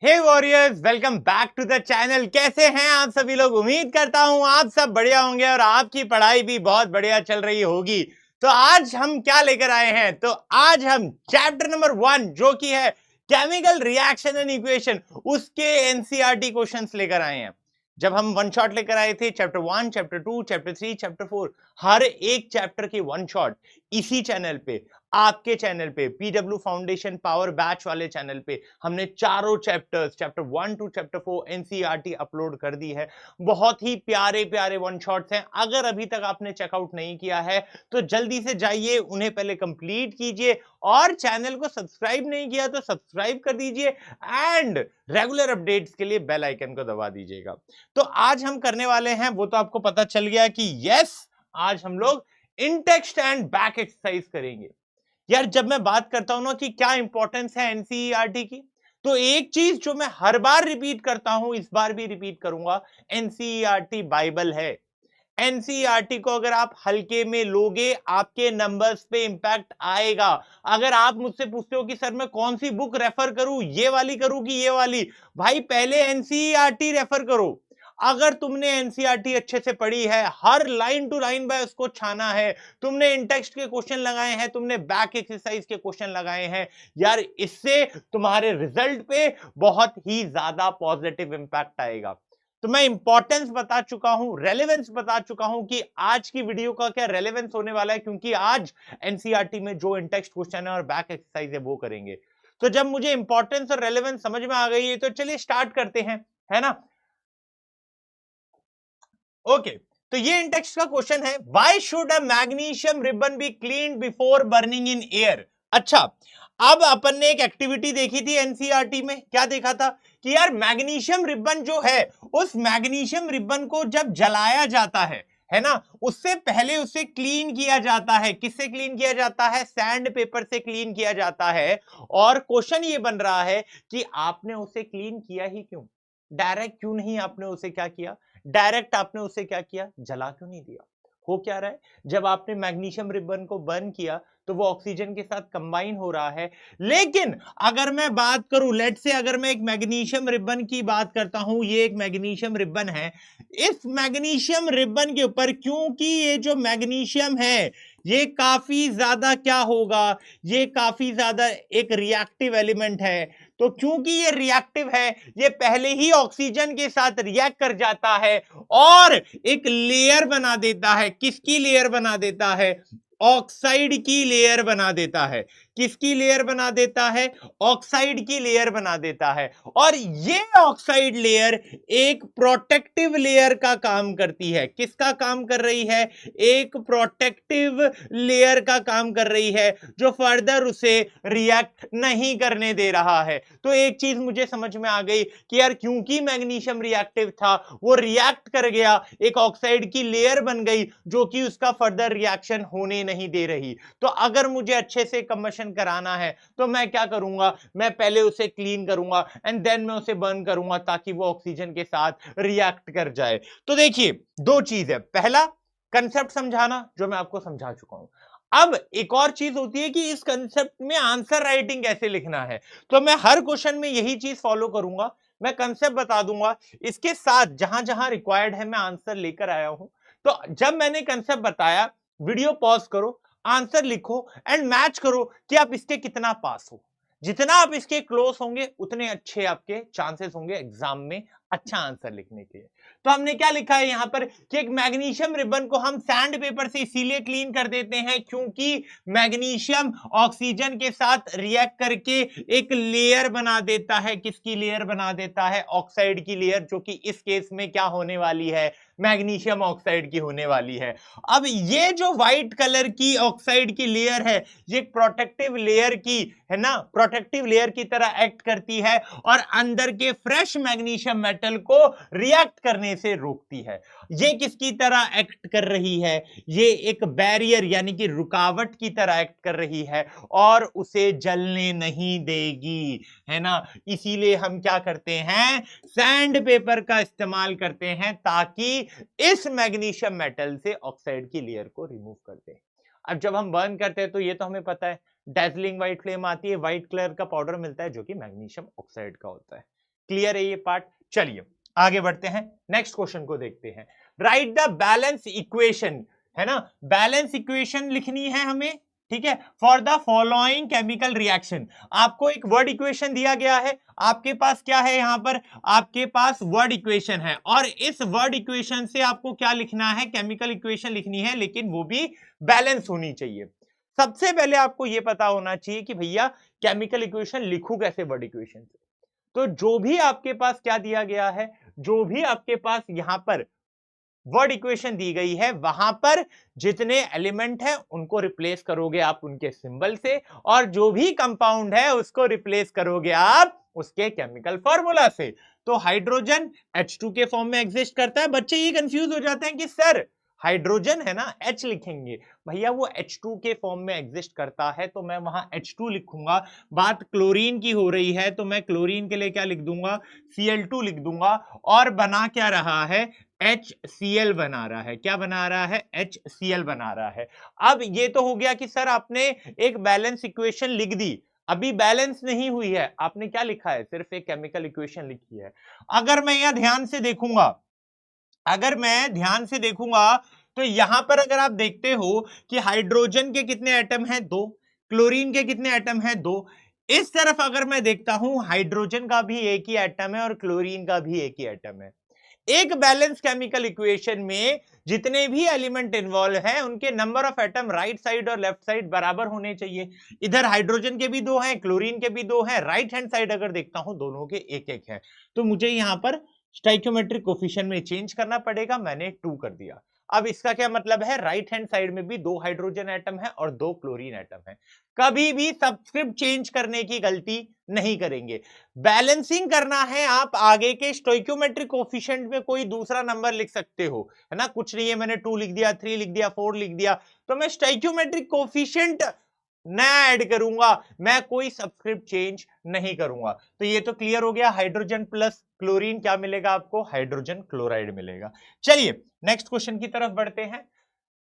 Hey warriors, welcome back to the channel. कैसे हैं आप सभी लोग? उम्मीद करता हूं आप सब बढ़िया होंगे और आपकी पढ़ाई भी बहुत बढ़िया चल रही होगी। तो आज हम क्या लेकर आए हैं? तो आज हम चैप्टर नंबर 1 जो कि है केमिकल रिएक्शन एंड इक्वेशन, उसके एनसीईआरटी क्वेश्चंस लेकर आए हैं। जब हम वन शॉट लेकर आए थे चैप्टर 1, चैप्टर 2, चैप्टर 3, चैप्टर 4, हर एक चैप्टर की वन शॉट इसी चैनल पे, आपके चैनल पे, पीडब्ल्यू फाउंडेशन पावर बैच वाले चैनल पे हमने चारों chapters, chapter 1 to chapter 4 NCERT upload कर दी है। बहुत ही प्यारे प्यारे वन शॉट्स हैं। अगर अभी तक आपने चेकआउट नहीं किया है तो जल्दी से जाइए, उन्हें पहले कंप्लीट कीजिए और चैनल को सब्सक्राइब नहीं किया तो सब्सक्राइब कर दीजिए एंड रेगुलर अपडेट्स के लिए बेल आइकन को दबा दीजिएगा। तो आज हम करने वाले हैं, वो तो आपको पता चल गया कि यस, आज हम लोग इन टेक्स्ट एंड बैक एक्सरसाइज करेंगे। यार, जब मैं बात करता हूं ना कि क्या इंपॉर्टेंस है एनसीईआरटी की, तो एक चीज जो मैं हर बार रिपीट करता हूं, इस बार भी रिपीट करूंगा, एनसीईआरटी बाइबल है। एनसीईआरटी को अगर आप हल्के में लोगे, आपके नंबर्स पे इंपैक्ट आएगा। अगर आप मुझसे पूछते हो कि सर मैं कौन सी बुक रेफर करूं, ये वाली करूं कि ये वाली, भाई पहले एनसीईआरटी रेफर करो। अगर तुमने एनसीईआरटी अच्छे से पढ़ी है, हर लाइन टू लाइन बाय उसको छाना है, तुमने इन टेक्स्ट के क्वेश्चन लगाए हैं, तुमने बैक एक्सरसाइज के क्वेश्चन लगाए हैं, यार इससे तुम्हारे रिजल्ट पे बहुत ही ज्यादा पॉजिटिव इंपैक्ट आएगा। तो मैं इंपॉर्टेंस बता चुका हूं, रेलेवेंस बता चुका हूं कि आज की वीडियो का क्या रेलेवेंस होने वाला है, क्योंकि आज एनसीईआरटी में जो इन टेक्स्ट क्वेश्चन है और बैक एक्सरसाइज है वो करेंगे। तो जब मुझे इंपॉर्टेंस और रेलेवेंस समझ में आ गई है तो चलिए स्टार्ट करते हैं, है ना? ओके, तो ये इन टेक्स्ट का क्वेश्चन है, why should a magnesium ribbon be cleaned before burning in air. अच्छा, अब अपन ने एक एक्टिविटी देखी थी एनसीईआरटी में, क्या देखा था कि यार मैग्नीशियम रिबन जो है, उस मैग्नीशियम रिबन को जब जलाया जाता है ना, उससे पहले उसे क्लीन किया जाता है। किससे क्लीन किया जाता है? सैंड पेपर से क्लीन किया जाता है। और क्वेश्चन ये बन रहा है कि आपने उसे क्लीन किया ही क्यों? डायरेक्ट क्यों नहीं आपने उसे क्या किया? डायरेक्ट आपने उसे क्या किया? जला क्यों नहीं दिया? हो क्या रहा है, जब आपने मैग्नीशियम रिबन को बर्न किया तो वो ऑक्सीजन के साथ कंबाइन हो रहा है। लेकिन अगर मैं बात करूं, लेट से अगर मैं एक मैग्नीशियम रिबन की बात करता हूं, ये एक मैग्नीशियम रिबन है, इस मैग्नीशियम रिबन के ऊपर, क्योंकि ये जो मैग्नीशियम है ये काफी ज्यादा क्या होगा, ये काफी ज्यादा एक रिएक्टिव एलिमेंट है। तो क्योंकि ये रिएक्टिव है, ये पहले ही ऑक्सीजन के साथ रिएक्ट कर जाता है और एक लेयर बना देता है। किसकी लेयर बना देता है? ऑक्साइड की लेयर बना देता है। किसकी लेयर बना देता है? ऑक्साइड की लेयर बना देता है। और ये ऑक्साइड लेयर एक प्रोटेक्टिव लेयर का काम करती है। किसका काम कर रही है? एक प्रोटेक्टिव लेयर का काम कर रही है, जो फर्दर उसे रिएक्ट नहीं करने दे रहा है। तो एक चीज मुझे समझ में आ गई कि यार, क्योंकि मैग्नीशियम रिएक्टिव था, वो रिएक्ट कर गया, एक ऑक्साइड की लेयर बन गई जो कि उसका फर्दर रिएक्शन होने नहीं दे रही। तो अगर मुझे अच्छे से कंबशन कराना है तो मैं क्या करूंगा? मैं पहले उसे क्लीन करूंगा एंड देन मैं उसे बर्न करूंगा, ताकि वो ऑक्सीजन के साथ रिएक्ट कर जाए। तो देखिए, दो चीज है। पहला, कंसेप्ट समझाना, जो मैं आपको समझा चुका हूं। अब एक और चीज होती है कि इस कंसेप्ट में आंसर राइटिंग कैसे लिखना है। तो मैं हर क्वेश्चन में यही चीज फॉलो करूंगा, मैं कंसेप्ट बता दूंगा, इसके साथ जहां जहां रिक्वायर्ड है मैं आंसर लेकर आया हूं। तो जब मैंने कंसेप्ट बताया, वीडियो पॉज करो, आंसर लिखो एंड मैच करो कि आप इसके कितना पास हो। जितना आप इसके क्लोज होंगे उतने अच्छे आपके चांसेस होंगे एग्जाम में अच्छा आंसर लिखने के। तो हमने क्या लिखा है यहां पर कि एक मैग्नीशियम रिबन को हम सैंड पेपर से इसीलिए क्लीन कर देते हैं क्योंकि मैग्नीशियम ऑक्सीजन के साथ रिएक्ट करके एक लेयर बना देता है। किसकी लेयर बना देता है? ऑक्साइड की लेयर, जो कि इस केस में क्या होने वाली है? मैग्नीशियम ऑक्साइड की होने वाली है। अब ये जो व्हाइट कलर की ऑक्साइड की लेयर है, ये प्रोटेक्टिव लेयर की है ना, प्रोटेक्टिव लेयर की तरह एक्ट करती है और अंदर के फ्रेश मैग्नीशियम मेटल को रिएक्ट करने से रोकती है। ये किसकी तरह एक्ट कर रही है? ये एक बैरियर यानी कि रुकावट की तरह एक्ट कर रही है और उसे जलने नहीं देगी, है ना। इसीलिए हम क्या करते हैं? सैंड पेपर का इस्तेमाल करते हैं ताकि इस मैग्नीशियम मेटल से ऑक्साइड की लेयर को रिमूव कर दे। अब जब हम बर्न करते हैं तो ये तो हमें पता है, डेजलिंग व्हाइट फ्लेम आती है, व्हाइट कलर का पाउडर मिलता है जो कि मैग्नीशियम ऑक्साइड का होता है। क्लियर है ये पार्ट? चलिए आगे बढ़ते हैं, नेक्स्ट क्वेश्चन को देखते हैं। राइट द बैलेंस इक्वेशन, है ना, बैलेंस इक्वेशन लिखनी है हमें, ठीक है, for the following chemical reaction. आपको एक वर्ड इक्वेशन दिया गया है, आपके पास क्या है यहां पर, आपके पास वर्ड इक्वेशन है, और इस वर्ड इक्वेशन से आपको क्या लिखना है, केमिकल इक्वेशन लिखनी है, लेकिन वो भी बैलेंस होनी चाहिए। सबसे पहले आपको यह पता होना चाहिए कि भैया केमिकल इक्वेशन लिखूं कैसे वर्ड इक्वेशन से। तो जो भी आपके पास क्या दिया गया है, जो भी आपके पास यहां पर वर्ड इक्वेशन दी गई है, वहां पर जितने एलिमेंट है उनको रिप्लेस करोगे आप उनके सिंबल से, और जो भी कंपाउंड है उसको रिप्लेस करोगे आप उसके केमिकल फॉर्मूला से। तो हाइड्रोजन H2 के फॉर्म में एग्जिस्ट करता है। बच्चे ये कंफ्यूज हो जाते हैं कि सर हाइड्रोजन है ना, H लिखेंगे, भैया वो H2 के फॉर्म में एग्जिस्ट करता है तो मैं वहां H2 लिखूंगा। बात क्लोरीन की हो रही है तो मैं क्लोरीन के लिए क्या लिख दूंगा, Cl2 लिख दूंगा। और बना क्या रहा है, HCl बना रहा है। क्या बना रहा है, HCl बना रहा है। अब ये तो हो गया कि सर आपने एक बैलेंस इक्वेशन लिख दी, अभी बैलेंस नहीं हुई है, आपने क्या लिखा है, सिर्फ एक केमिकल इक्वेशन लिखी है। अगर मैं यहां ध्यान से देखूंगा, अगर मैं ध्यान से देखूंगा तो यहां पर अगर आप देखते हो कि हाइड्रोजन के कितने एटम हैं, 2, क्लोरीन के कितने एटम हैं, 2। इस तरफ अगर मैं देखता हूं हाइड्रोजन का भी एक ही एटम है और क्लोरीन का भी एक ही एटम है। एक बैलेंस केमिकल इक्वेशन में जितने भी एलिमेंट इन्वॉल्व हैं उनके number of atom right side और लेफ्ट साइड बराबर होने चाहिए। इधर हाइड्रोजन के भी 2 हैं, क्लोरीन के भी 2 हैं, राइट हैंड साइड अगर देखता हूं दोनों के एक एक है। तो मुझे यहां पर स्टोइकियोमेट्रिक कोफिशिएंट में चेंज करना पड़ेगा, मैंने 2 कर दिया। अब इसका क्या मतलब है, राइट हैंड साइड में भी 2 हाइड्रोजन एटम है और 2 क्लोरीन एटम है। कभी भी सबस्क्रिप्ट चेंज करने की गलती नहीं करेंगे। बैलेंसिंग करना है, आप आगे के स्टोइकियोमेट्रिक कोफिशिएंट में कोई दूसरा नंबर लिख सकते हो, है ना, कुछ नहीं है, मैंने 2 लिख दिया, 3 लिख दिया, 4 लिख दिया, तो मैं स्टोइकियोमेट्रिक कोफिशिएंट नया ऐड करूंगा, मैं कोई सबस्क्रिप्ट चेंज नहीं करूंगा। तो ये तो क्लियर हो गया, हाइड्रोजन प्लस क्लोरीन क्या मिलेगा आपको, हाइड्रोजन क्लोराइड मिलेगा। चलिए नेक्स्ट क्वेश्चन की तरफ बढ़ते हैं।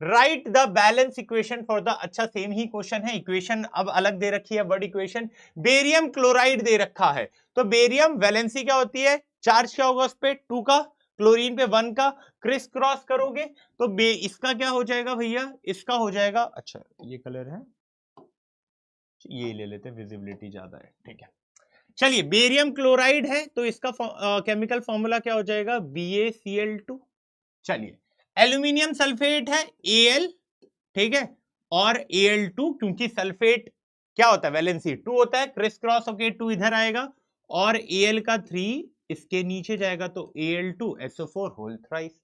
Right the balance equation for the, अच्छा सेम ही क्वेश्चन है, इक्वेशन अब अलग दे रखी है, वर्ड इक्वेशन। बेरियम क्लोराइड दे रखा है, तो बेरियम वैलेंसी क्या होती है, चार्ज क्या होगा उस पे, 2 का, क्लोरीन पे 1 का, क्रिस क्रॉस करोगे तो इसका क्या हो जाएगा भैया, इसका हो जाएगा, अच्छा ये कलर है, ये ले लेते हैं, विजिबिलिटी ज्यादा है, ठीक है। चलिए बेरियम क्लोराइड है तो इसका केमिकल फॉर्मूला क्या हो जाएगा, BaCl2। चलिए एल्यूमिनियम सल्फेट है Al, ठीक है, और Al2, क्योंकि सल्फेट क्या होता है, वैलेंसी 2 होता है, क्रिस क्रॉस होके 2 इधर आएगा और Al का 3 इसके नीचे जाएगा, तो Al2SO4 whole thrice.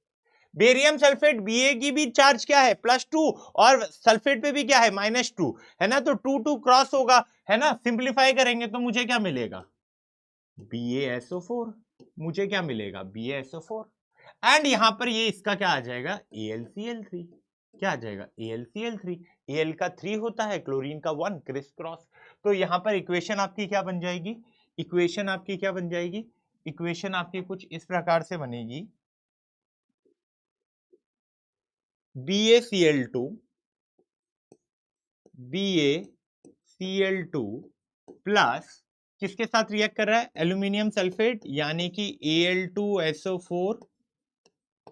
Barium sulphate Ba की भी चार्ज क्या है, +2, और सल्फेट पे भी क्या है, -2, है ना, तो 2 क्रॉस होगा, है ना, सिंप्लीफाई करेंगे तो मुझे क्या मिलेगा, BaSO4, मुझे क्या मिलेगा, BaSO4। एंड यहां पर ये इसका क्या आ जाएगा, AlCl3, क्या आ जाएगा, AlCl3, Al का 3 होता है, क्लोरीन का 1, क्रिस क्रॉस। तो यहां पर इक्वेशन आपकी क्या बन जाएगी, इक्वेशन आपकी क्या बन जाएगी, इक्वेशन आपकी कुछ इस प्रकार से बनेगी, BaCl2 प्लस किसके साथ रिएक्ट कर रहा है, एल्यूमिनियम सल्फेट, यानी कि Al2SO4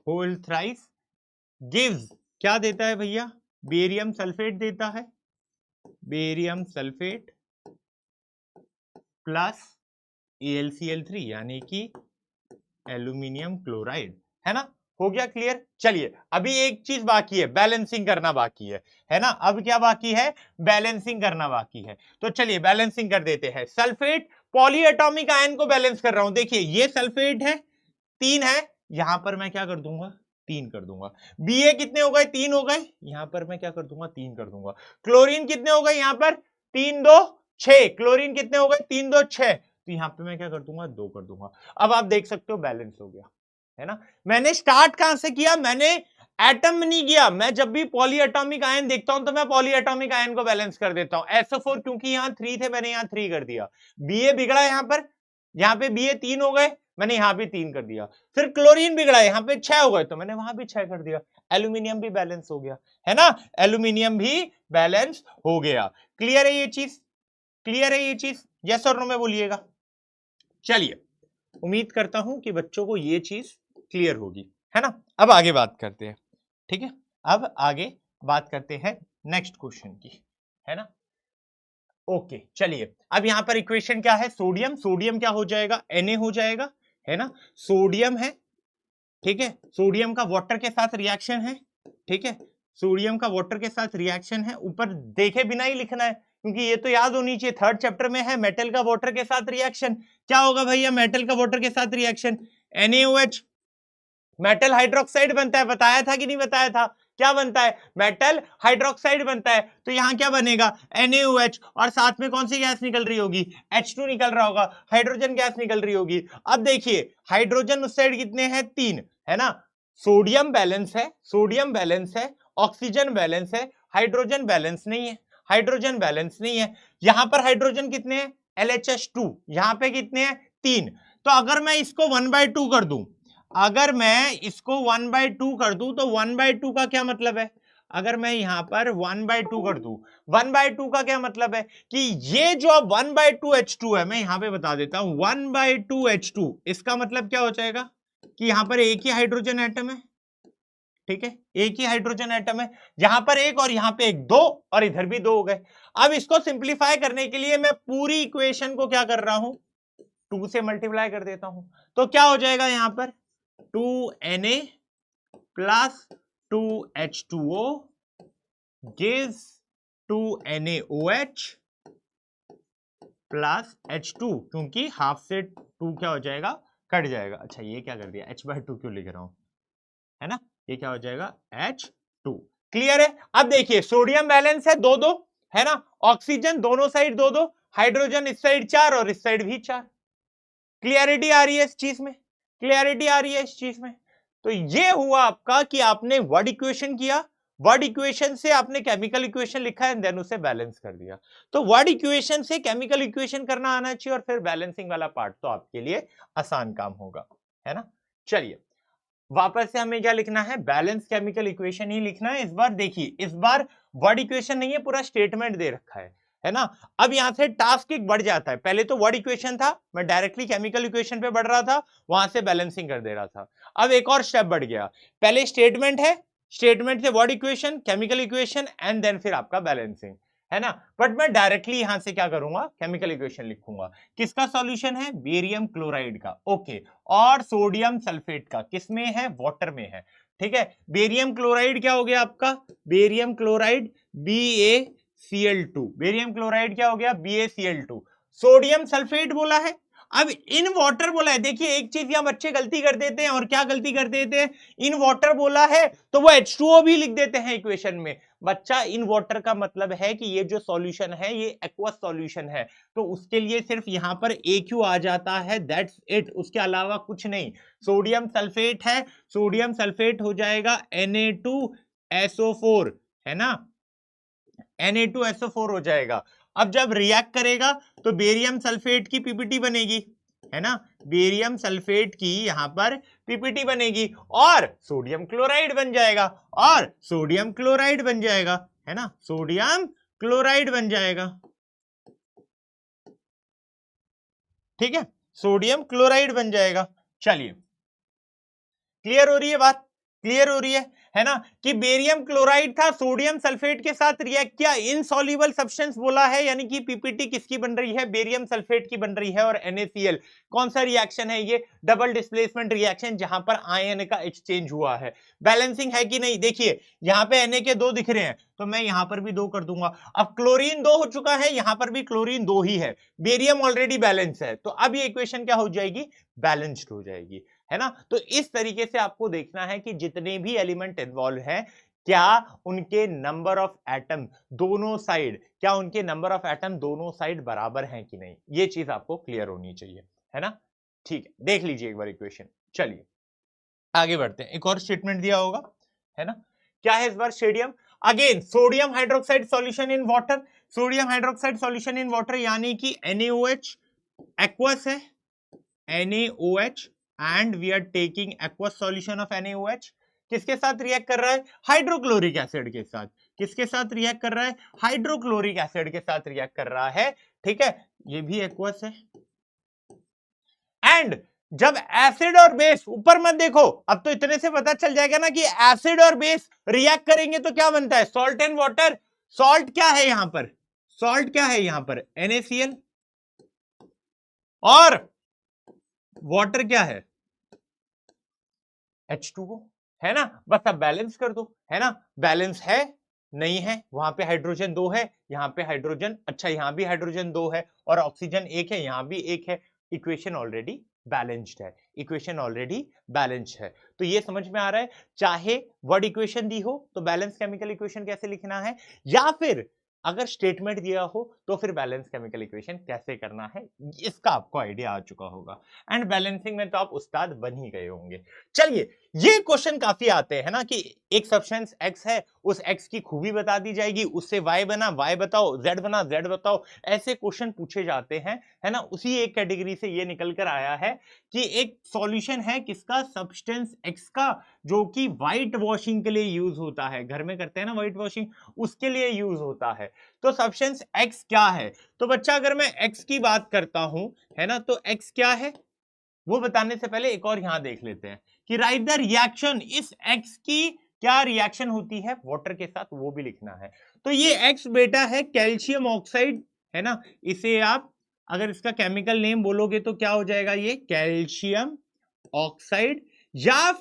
होल थ्राइस गिव्स, क्या देता है भैया, बेरियम सल्फेट देता है, बेरियम सल्फेट प्लस AlCl3 यानी कि एल्यूमिनियम क्लोराइड, है ना, हो गया क्लियर। चलिए अभी एक चीज बाकी है, बैलेंसिंग करना बाकी है ना, अब क्या बाकी है, बैलेंसिंग करना बाकी है। तो चलिए बैलेंसिंग कर देते हैं। सल्फेट पॉलीएटॉमिक आयन को बैलेंस कर रहा हूं, देखिए ये सल्फेट है, 3 है, यहां पर मैं क्या कर दूंगा, 3 कर दूंगा। Ba कितने हो गए, 3 हो गए, यहां पर मैं क्या कर दूंगा, 3 कर दूंगा। क्लोरीन कितने हो गए, यहां पर 3 2 6, क्लोरीन कितने हो गए, 3 2 6, तो यहां पे मैं क्या कर दूंगा, 2 कर दूंगा। अब आप देख सकते हो बैलेंस हो गया, है ना। मैंने स्टार्ट कहां से किया, मैंने एटम नहीं किया, मैं जब भी पॉलीएटॉमिक आयन देखता हूं तो मैं पॉलीएटॉमिक आयन को बैलेंस कर देता हूं। SO4 क्योंकि यहां 3 थे, मैंने यहां 3 कर दिया। Ba बिगड़ा यहां पे Ba 3 हो गए, मैंने यहां भी 3 कर दिया। फिर क्लोरीन बिगड़ा, यहां पे 6 हो गए, तो मैंने वहां भी 6 कर दिया। एल्यूमिनियम भी बैलेंस हो गया, है ना, एल्यूमिनियम भी बैलेंस हो गया। क्लियर है ये चीज, क्लियर है ये चीज, यस और नो में बोलिएगा। चलिए उम्मीद करता हूं कि बच्चों को ये चीज क्लियर होगी, है ना। अब आगे बात करते हैं, ठीक है। अब आगे बात करते हैं नेक्स्ट क्वेश्चन की, है ना। ओके चलिए, अब यहां पर इक्वेशन क्या है, सोडियम, सोडियम क्या हो जाएगा, Na हो जाएगा, है ना। सोडियम है, ठीक है, सोडियम का वाटर के साथ रिएक्शन है, ठीक है, सोडियम का वाटर के साथ रिएक्शन है, ऊपर देखे बिना ही लिखना है क्योंकि ये तो याद होनी चाहिए, थर्ड चैप्टर में है मेटल का वाटर के साथ रिएक्शन। क्या होगा भैया मेटल का वाटर के साथ रिएक्शन, NaOH, मेटल हाइड्रोक्साइड बनता है, बताया था कि नहीं बताया था, क्या बनता है, मेटल हाइड्रोक्साइड बनता है। तो यहां क्या बनेगा, NaOH, और साथ में कौन सी गैस निकल रही होगी, H2 निकल रहा होगा, हाइड्रोजन गैस निकल रही होगी। अब देखिए हाइड्रोजन उस साइड कितने हैं, 3, है ना। सोडियम बैलेंस है, सोडियम बैलेंस है, ऑक्सीजन बैलेंस है, हाइड्रोजन बैलेंस नहीं है, हाइड्रोजन बैलेंस नहीं है। यहां पर हाइड्रोजन कितने हैं, LHS2, यहां पे कितने हैं, 3। तो अगर मैं इसको 1/2 कर दूं, अगर मैं इसको 1/2 कर दूं तो 1/2 का क्या मतलब है, अगर मैं यहां पर 1/2 कर दूं, 1/2 का क्या मतलब है कि ये जो अब 1/2 H2 है, मैं यहां पे बता देता हूं 1/2 H2, इसका मतलब क्या हो जाएगा कि यहां पर एक ही हाइड्रोजन एटम है, ठीक है, एक ही हाइड्रोजन एटम है, यहां पर एक और यहां पे एक, 2 और इधर भी 2 हो गए। अब इसको सिंप्लीफाई करने के लिए मैं पूरी इक्वेशन को क्या कर रहा हूं, 2 से मल्टीप्लाई कर देता हूं। तो क्या हो जाएगा यहां पर 2Na plus 2H2O gives 2NaOH plus H2, क्योंकि हाफ से 2 क्या हो जाएगा, कट जाएगा। अच्छा ये क्या कर दिया, H/2 क्यों लिख रहा हूं, है ना, ये क्या हो जाएगा H2। क्लियर है। अब देखिए सोडियम बैलेंस है 2-2, है ना, ऑक्सीजन दोनों साइड 2-2, हाइड्रोजन इस साइड 4 और इस साइड भी 4। क्लियरिटी आ रही है इस चीज में, क्लियरिटी आ रही है इस चीज में। तो ये हुआ आपका कि आपने वर्ड इक्वेशन किया, वर्ड इक्वेशन से आपने केमिकल इक्वेशन लिखा एंड देन उसे बैलेंस कर दिया। तो वर्ड इक्वेशन से केमिकल इक्वेशन करना आना चाहिए और फिर बैलेंसिंग वाला पार्ट तो आपके लिए आसान काम होगा, है ना। चलिए वापस से हमें क्या लिखना है, बैलेंस केमिकल इक्वेशन ही लिखना है। इस बार देखिए, इस बार वर्ड इक्वेशन नहीं है, पूरा स्टेटमेंट दे रखा है ना। अब यहां से टास्क एक बढ़ जाता है, पहले तो वर्ड इक्वेशन था, मैं डायरेक्टली केमिकल इक्वेशन पे बढ़ रहा था, वहां से बैलेंसिंग कर दे रहा था। अब एक और स्टेप बढ़ गया, पहले स्टेटमेंट है, स्टेटमेंट से word equation, chemical equation and then फिर आपका बैलेंसिंग, है ना। बट मैं डायरेक्टली यहां से क्या करूंगा, केमिकल इक्वेशन लिखूंगा। किसका सॉल्यूशन है, बेरियम क्लोराइड का, ओके, और सोडियम सल्फेट का, किसमें है, वाटर में है, ठीक है। बेरियम क्लोराइड क्या हो गया आपका, barium chloride BaCl2, barium chloride क्या हो गया, BaCl2। सोडियम सल्फेट बोला है, अब इन वाटर बोला है। देखिए एक चीज यहां बच्चे गलती कर देते हैं, और क्या गलती कर देते हैं, इन वाटर बोला है तो वो H2O भी लिख देते हैं इक्वेशन में। बच्चा इन वाटर का मतलब है कि ये जो सॉल्यूशन है ये एक्वस सॉल्यूशन है, तो उसके लिए सिर्फ यहां पर AQ आ जाता है, दैट्स इट, उसके अलावा कुछ नहीं। सोडियम सल्फेट है, सोडियम सल्फेट हो जाएगा Na2SO4, है ना, Na2SO4 हो जाएगा। अब जब रिएक्ट करेगा तो बेरियम सल्फेट की पीपीटी बनेगी, है ना, बेरियम सल्फेट की यहां पर पीपीटी बनेगी और सोडियम क्लोराइड बन जाएगा, और सोडियम क्लोराइड बन जाएगा, है ना, सोडियम क्लोराइड बन जाएगा, ठीक है, सोडियम क्लोराइड बन जाएगा। चलिए क्लियर हो रही है बात, क्लियर हो रही है ना, कि बेरियम क्लोराइड था, सोडियम सल्फेट के साथ रिएक्ट किया, इनसॉल्युबल सब्सटेंस बोला है, यानी कि पीपीटी किसकी बन रही है, बेरियम सल्फेट की बन रही है, और NaCl। कौन सा रिएक्शन है ये, डबल डिस्प्लेसमेंट रिएक्शन, जहां पर आयन का एक्सचेंज हुआ है। बैलेंसिंग है कि नहीं, देखिए यहां पे Na के 2 दिख रहे हैं तो मैं यहां पर भी 2 कर दूंगा। अब क्लोरीन 2 हो चुका है, यहां पर भी क्लोरीन 2 ही है, बेरियम ऑलरेडी बैलेंस है, तो अब ये इक्वेशन क्या हो जाएगी, बैलेंस्ड हो जाएगी, है ना। तो इस तरीके से आपको देखना है कि जितने भी एलिमेंट इन्वॉल्व हैं, क्या उनके नंबर ऑफ एटम दोनों साइड, क्या उनके नंबर ऑफ एटम दोनों साइड बराबर हैं कि नहीं, ये चीज आपको क्लियर होनी चाहिए, है ना। ठीक है, देख लीजिए एक बार इक्वेशन। चलिए आगे बढ़ते हैं, एक और स्टेटमेंट दिया होगा, है ना, क्या है इस बार, sodium, again sodium hydroxide solution in water, sodium hydroxide solution in water, यानी कि NaOH एक्वस है, NaOH and we are taking aqueous solution of NaOH, किसके साथ रिएक्ट कर रहा है, हाइड्रोक्लोरिक एसिड के साथ, किसके साथ रिएक्ट कर रहा है, हाइड्रोक्लोरिक एसिड के साथ रिएक्ट कर रहा है, ठीक है, ये भी एक्वस है। एंड जब एसिड और बेस, ऊपर मत देखो, अब तो इतने से पता चल जाएगा ना कि एसिड और बेस रिएक्ट करेंगे तो क्या बनता है, सॉल्ट एंड वाटर। सॉल्ट क्या है यहां पर, सॉल्ट क्या है यहां पर, NaCl, और वाटर क्या है, H2O, है ना। बस अब बैलेंस कर दो, है ना, बैलेंस है नहीं है, वहां पे हाइड्रोजन 2 है, यहाँ पे हाइड्रोजन, अच्छा यहाँ भी हाइड्रोजन 2 है और ऑक्सीजन 1 है, यहाँ भी 1 है, इक्वेशन ऑलरेडी बैलेंस्ड है, इक्वेशन ऑलरेडी बैलेंस्ड है। तो ये समझ में आ रहा है, चाहे वर्ड इक्वेशन दी हो तो बैलेंस केमिकल इक्वेशन कैसे लिखना है, या फिर अगर स्टेटमेंट दिया हो तो फिर बैलेंस केमिकल इक्वेशन कैसे करना है, इसका आपको आइडिया आ चुका होगा। एंड बैलेंसिंग में तो आप उस्ताद बन ही गए होंगे। चलिए, ये क्वेश्चन काफी आते हैं ना कि एक सब्सटेंस X है, उस X की खूबी बता दी जाएगी, उससे Y बना, Y बताओ, Z बना, Z बताओ, ऐसे क्वेश्चन पूछे जाते हैं, है ना। उसी एक कैटेगरी से ये निकल कर आया है कि एक सॉल्यूशन है किसका, सब्सटेंस X का, जो कि व्हाइट वॉशिंग के लिए यूज होता है, घर में करते हैं ना व्हाइट वॉशिंग, उसके लिए यूज होता है। तो सब्सटेंस X क्या है, तो बच्चा अगर मैं X की बात करता हूं, है ना, तो X क्या है वो बताने से पहले एक और यहां देख लेते हैं कि राइट द रिएक्शन, इस X की क्या रिएक्शन होती है वाटर के साथ, वो भी लिखना है। तो ये X बेटा है कैल्शियम ऑक्साइड, है ना, इसे आप अगर इसका केमिकल नेम बोलोगे तो क्या हो जाएगा, ये कैल्शियम ऑक्साइड, या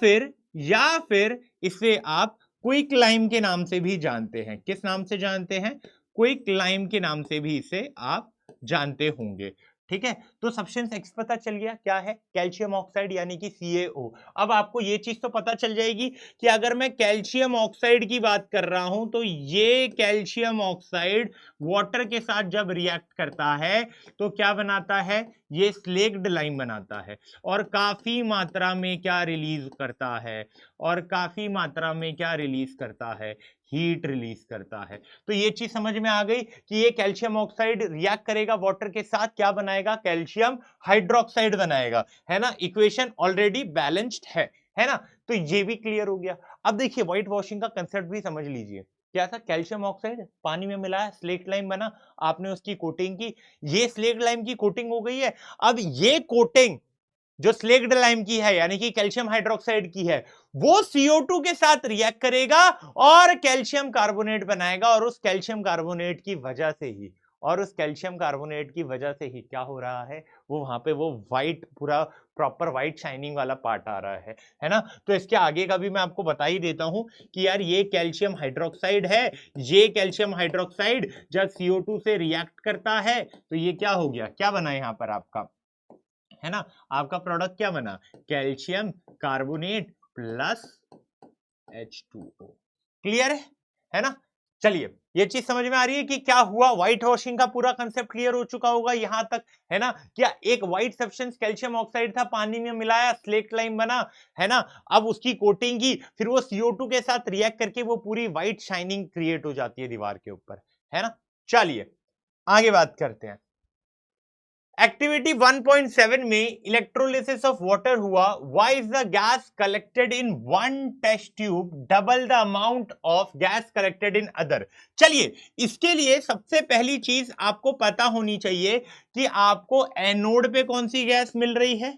फिर इसे आप क्विक लाइम के नाम से भी जानते हैं। किस नाम से जानते हैं, क्विक लाइम के नाम से भी इसे आप जानते होंगे। ठीक है, तो सब्सटेंस X पता चल गया क्या है, कैल्शियम ऑक्साइड यानी कि CaO। अब आपको ये चीज तो पता चल जाएगी कि अगर मैं कैल्शियम ऑक्साइड की बात कर रहा हूं तो ये कैल्शियम ऑक्साइड वाटर के साथ जब रिएक्ट करता है तो क्या बनाता है, ये स्लेक्ड लाइम बनाता है, और काफी मात्रा में क्या रिलीज करता है, और काफी मात्रा में क्या रिलीज करता है, हीट रिलीज करता है। तो ये चीज समझ में आ गई कि ये कैल्शियम ऑक्साइड रिएक्ट करेगा वाटर के साथ, क्या बनाएगा, कैल्शियम हाइड्रोक्साइड बनाएगा, है ना। इक्वेशन ऑलरेडी बैलेंस्ड है ना। तो ये भी क्लियर हो गया। अब देखिए व्हाइट वॉशिंग का कंसेप्ट भी समझ लीजिए, क्या था, कैल्शियम ऑक्साइड पानी में मिलाया, स्लेट लाइम बना, आपने उसकी कोटिंग की, ये स्लेट लाइम की कोटिंग हो गई है। अब ये कोटिंग जो स्लेक्ड लाइम की है यानी कि कैल्शियम हाइड्रोक्साइड की है, वो CO2 के साथ रिएक्ट करेगा और कैल्शियम कार्बोनेट बनाएगा, और उस कैल्शियम कार्बोनेट की वजह से ही, क्या हो रहा है, वो वहां पे वो व्हाइट, पूरा प्रॉपर व्हाइट शाइनिंग वाला पार्ट आ रहा है ना। तो इसके आगे का भी मैं आपको बता ही देता हूं कि यार ये कैल्शियम हाइड्रोक्साइड है, ये कैल्शियम हाइड्रोक्साइड जब CO2 से रिएक्ट करता है तो ये क्या हो गया, क्या बना यहां पर आपका, है ना, आपका प्रोडक्ट क्या बना, calcium carbonate plus H2O। Clear है ना। चलिए, ये चीज समझ में आ रही है कि क्या हुआ, व्हाइट वॉशिंग का पूरा कंसेप्ट क्लियर हो चुका होगा यहां तक, है ना। क्या एक व्हाइट सब्सटेंस कैल्शियम ऑक्साइड था, पानी में मिलाया, स्लेक्ट लाइम बना, है ना, अब उसकी कोटिंग की, फिर वो CO2 के साथ रिएक्ट करके वो पूरी व्हाइट शाइनिंग क्रिएट हो जाती है दीवार के ऊपर, है ना। चलिए आगे बात करते हैं। एक्टिविटी 1.7 में इलेक्ट्रोलिसिस ऑफ वाटर हुआ। Why is the gas collected in one test tube double the amount of gas collected in other. चलिए, इसके लिए सबसे पहली चीज आपको पता होनी चाहिए कि आपको एनोड पे कौन सी गैस मिल रही है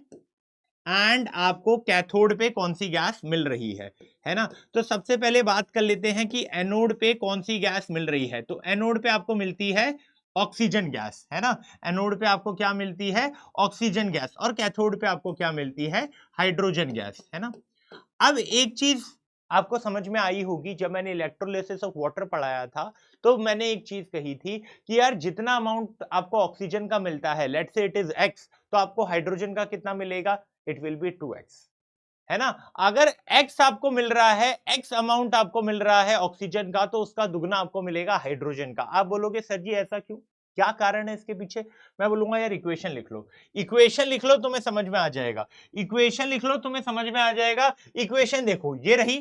एंड आपको कैथोड पे कौन सी गैस मिल रही है ना। तो सबसे पहले बात कर लेते हैं कि एनोड पे कौन सी गैस मिल रही है। तो एनोड पे आपको मिलती है ऑक्सीजन गैस, है ना। एनोड पे आपको क्या मिलती है, ऑक्सीजन गैस, और कैथोड पे आपको क्या मिलती है, हाइड्रोजन गैस, है ना। अब एक चीज आपको समझ में आई होगी, जब मैंने इलेक्ट्रोलिसिस ऑफ वाटर पढ़ाया था तो मैंने एक चीज कही थी कि यार जितना अमाउंट आपको ऑक्सीजन का मिलता है, let's say it is X, तो आपको हाइड्रोजन का कितना मिलेगा, इट विल बी 2X, है ना। अगर X आपको मिल रहा है, X अमाउंट आपको मिल रहा है ऑक्सीजन का, तो उसका दुगना आपको मिलेगा हाइड्रोजन का। आप बोलोगे सर जी ऐसा क्यों, क्या कारण है इसके पीछे, मैं बोलूंगा यार इक्वेशन लिख लो, इक्वेशन लिख लो तुम्हें समझ में आ जाएगा, इक्वेशन लिख लो तुम्हें समझ में आ जाएगा। इक्वेशन देखो ये रही,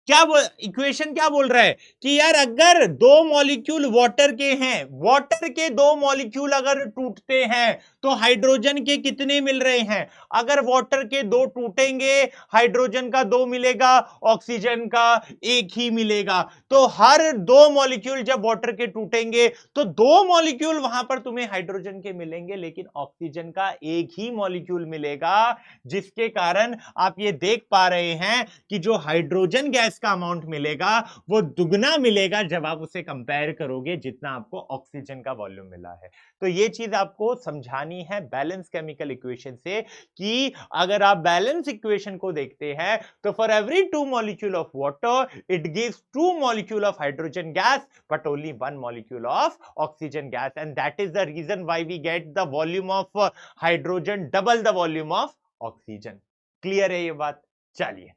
इक्वेशन क्या बोल रहा है कि यार अगर दो मॉलिक्यूल वाटर के हैं, वाटर के दो मॉलिक्यूल अगर टूटते हैं तो हाइड्रोजन के कितने मिल रहे हैं? अगर वाटर के दो टूटेंगे, हाइड्रोजन का दो मिलेगा, ऑक्सीजन का एक ही मिलेगा। तो हर दो मॉलिक्यूल जब वाटर के टूटेंगे तो दो मॉलिक्यूल वहां पर तुम्हें हाइड्रोजन के मिलेंगे, लेकिन ऑक्सीजन का एक ही मॉलिक्यूल मिलेगा, जिसके कारण आप ये देख पा रहे हैं कि जो हाइड्रोजन गैस का अमाउंट मिलेगा वो दुगना मिलेगा जब आप उसे कंपेयर करोगे जितना आपको ऑक्सीजन का वॉल्यूम मिला है। तो ये चीज आपको समझानी है बैलेंस केमिकल इक्वेशन से कि अगर आप बैलेंस इक्वेशन को देखते हैं तो for every 2 molecule of water it gives 2 molecule of hydrogen gas but only 1 molecule of oxygen gas, and that is the reason why we get the volume of hydrogen double the volume of oxygen. Clear है ये बात? चलिए,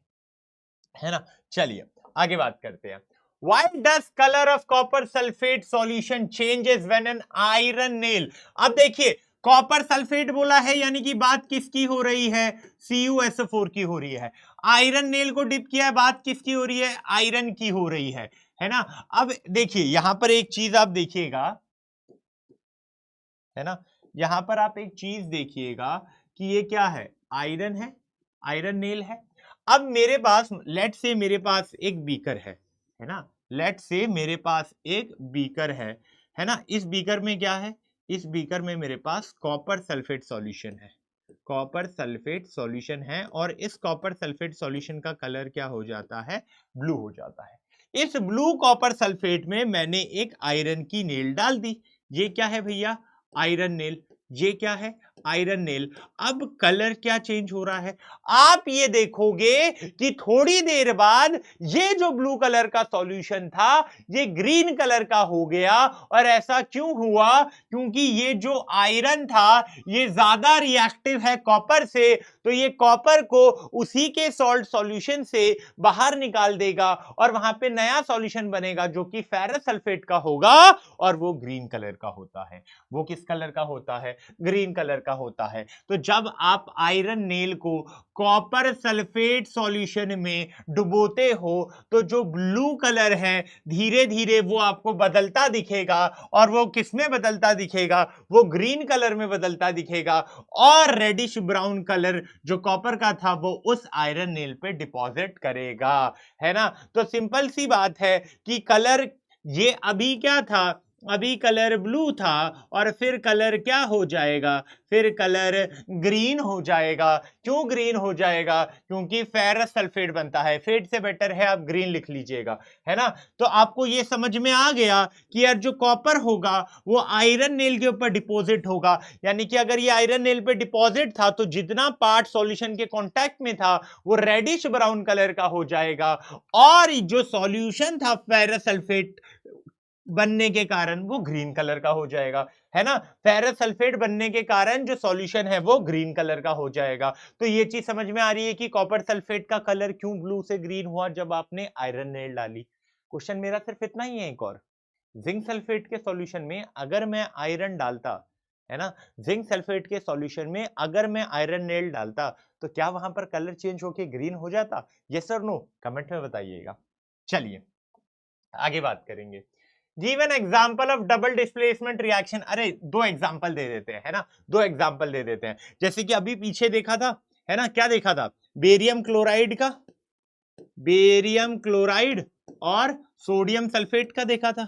है ना, चलिए आगे बात करते हैं। Why does color of copper sulfate solution changes when an iron nail? अब देखिए कॉपर सल्फेट बोला है यानी कि बात किसकी हो रही है? CuSO4 की हो रही है। आयरन नेल को डिप किया है, बात किसकी हो रही है? आयरन की हो रही है ना। अब देखिए यहां पर एक चीज आप देखिएगा, है ना, यहां पर आप एक चीज देखिएगा कि ये क्या है? आयरन है, आयरन नेल है। अब मेरे पास लेट से मेरे पास एक बीकर है ना, लेट से मेरे पास एक बीकर है ना। इस बीकर में क्या है? इस बीकर में मेरे पास कॉपर सल्फेट सॉल्यूशन है, कॉपर सल्फेट सॉल्यूशन है, और इस कॉपर सल्फेट सॉल्यूशन का कलर क्या हो जाता है? ब्लू हो जाता है। इस ब्लू कॉपर सल्फेट में मैंने एक आयरन की नेल डाल दी। ये क्या है भैया? Iron nail. ये क्या है? Iron nail. अब कलर क्या चेंज हो रहा है? आप ये देखोगे कि थोड़ी देर बाद ये जो ब्लू कलर का सॉल्यूशन था ये ग्रीन कलर का हो गया। और ऐसा क्यों हुआ? क्योंकि ये जो आयरन था ये ज्यादा रिएक्टिव है कॉपर से, तो ये कॉपर को उसी के सॉल्ट सॉल्यूशन से बाहर निकाल देगा और वहां पे नया सॉल्यूशन बनेगा जो कि फेरस सल्फेट का होगा, और वो ग्रीन कलर का होता है। वो किस कलर का होता है? ग्रीन कलर का होता है। तो जब आप आयरन नेल को कॉपर सल्फेट सॉल्यूशन में डुबोते हो तो जो ब्लू कलर है धीरे धीरे वो आपको बदलता दिखेगा, और वो किसमें बदलता दिखेगा? वो ग्रीन कलर में बदलता दिखेगा, और रेडिश ब्राउन कलर जो कॉपर का था वो उस आयरन नेल पे डिपॉजिट करेगा, है ना। तो सिंपल सी बात है कि कलर ये अभी क्या था? अभी कलर ब्लू था, और फिर कलर क्या हो जाएगा? फिर कलर ग्रीन हो जाएगा। क्यों ग्रीन हो जाएगा? क्योंकि फेरस सल्फेट बनता है। फेट से बेटर है आप ग्रीन लिख लीजिएगा, है ना। तो आपको ये समझ में आ गया कि यार जो कॉपर होगा वो आयरन नेल के ऊपर डिपॉजिट होगा, यानी कि अगर ये आयरन नेल पे डिपॉजिट था तो जितना पार्ट सॉल्यूशन के कांटेक्ट में था वो रेडिश ब्राउन कलर का हो जाएगा, और जो सॉल्यूशन था फेरस सल्फेट बनने के कारण वो ग्रीन कलर का हो जाएगा, है ना। फेरस सल्फेट बनने के कारण जो सॉल्यूशन है वो ग्रीन कलर का हो जाएगा। तो ये चीज समझ में आ रही है कि कॉपर सल्फेट का कलर क्यों ब्लू से ग्रीन हुआ जब आपने आयरन नेल डाली। क्वेश्चन मेरा सिर्फ इतना ही है। एक और, जिंक सल्फेट के सॉल्यूशन में अगर मैं आयरन डालता, है ना, जिंक सल्फेट के सॉल्यूशन में अगर मैं आयरन नेल डालता तो क्या वहां पर कलर चेंज होके ग्रीन हो जाता? यस और नो कमेंट में बताइएगा। चलिए आगे बात करेंगे। Give an example of double displacement reaction. अरे दो एग्जांपल दे देते हैं, है ना, दो एग्जांपल दे देते हैं। जैसे कि अभी पीछे देखा था, है ना, क्या देखा था? बेरियम क्लोराइड का, बेरियम क्लोराइड और सोडियम सल्फेट का देखा था।